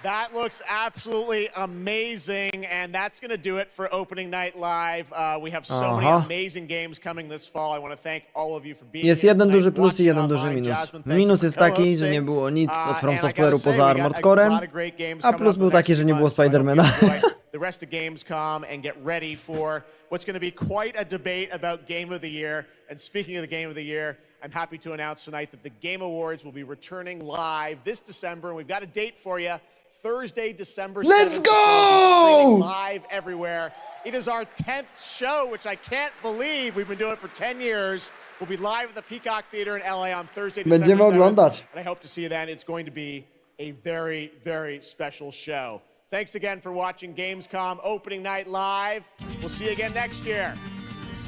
That looks absolutely amazing, and that's going to do it for opening night live. We have so many amazing games coming this fall. I want to thank all of you for being Jest here jeden tonight, duży plus i jeden watching duży online. minus. Jasmine, thank Minus you jest for taki, że co-hosting. nie było nic od From And I gotta Software'u say, poza we got Armored a Core'em, lot of great games a coming plus up był the next taki, że nie few było months, so I hope you Spidermana. enjoy the rest of Gamescom and get ready for what's going to be quite a debate about Game of the Year. And speaking of the Game of the Year, I'm happy to announce tonight that the Game Awards will be returning live this December, and we've got a date for you. Thursday, December 7th. Let's go! Live everywhere. It is our 10th show, which I can't believe. We've been doing it for 10 years. We'll be live at the Peacock Theater in LA on Thursday, December 7th. Będziemy oglądać. And I hope to see you then. It's going to be a very, very special show. Thanks again for watching Gamescom Opening Night Live. We'll see you again next year.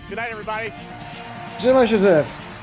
Good night, everybody. Trzymaj się, Jeff.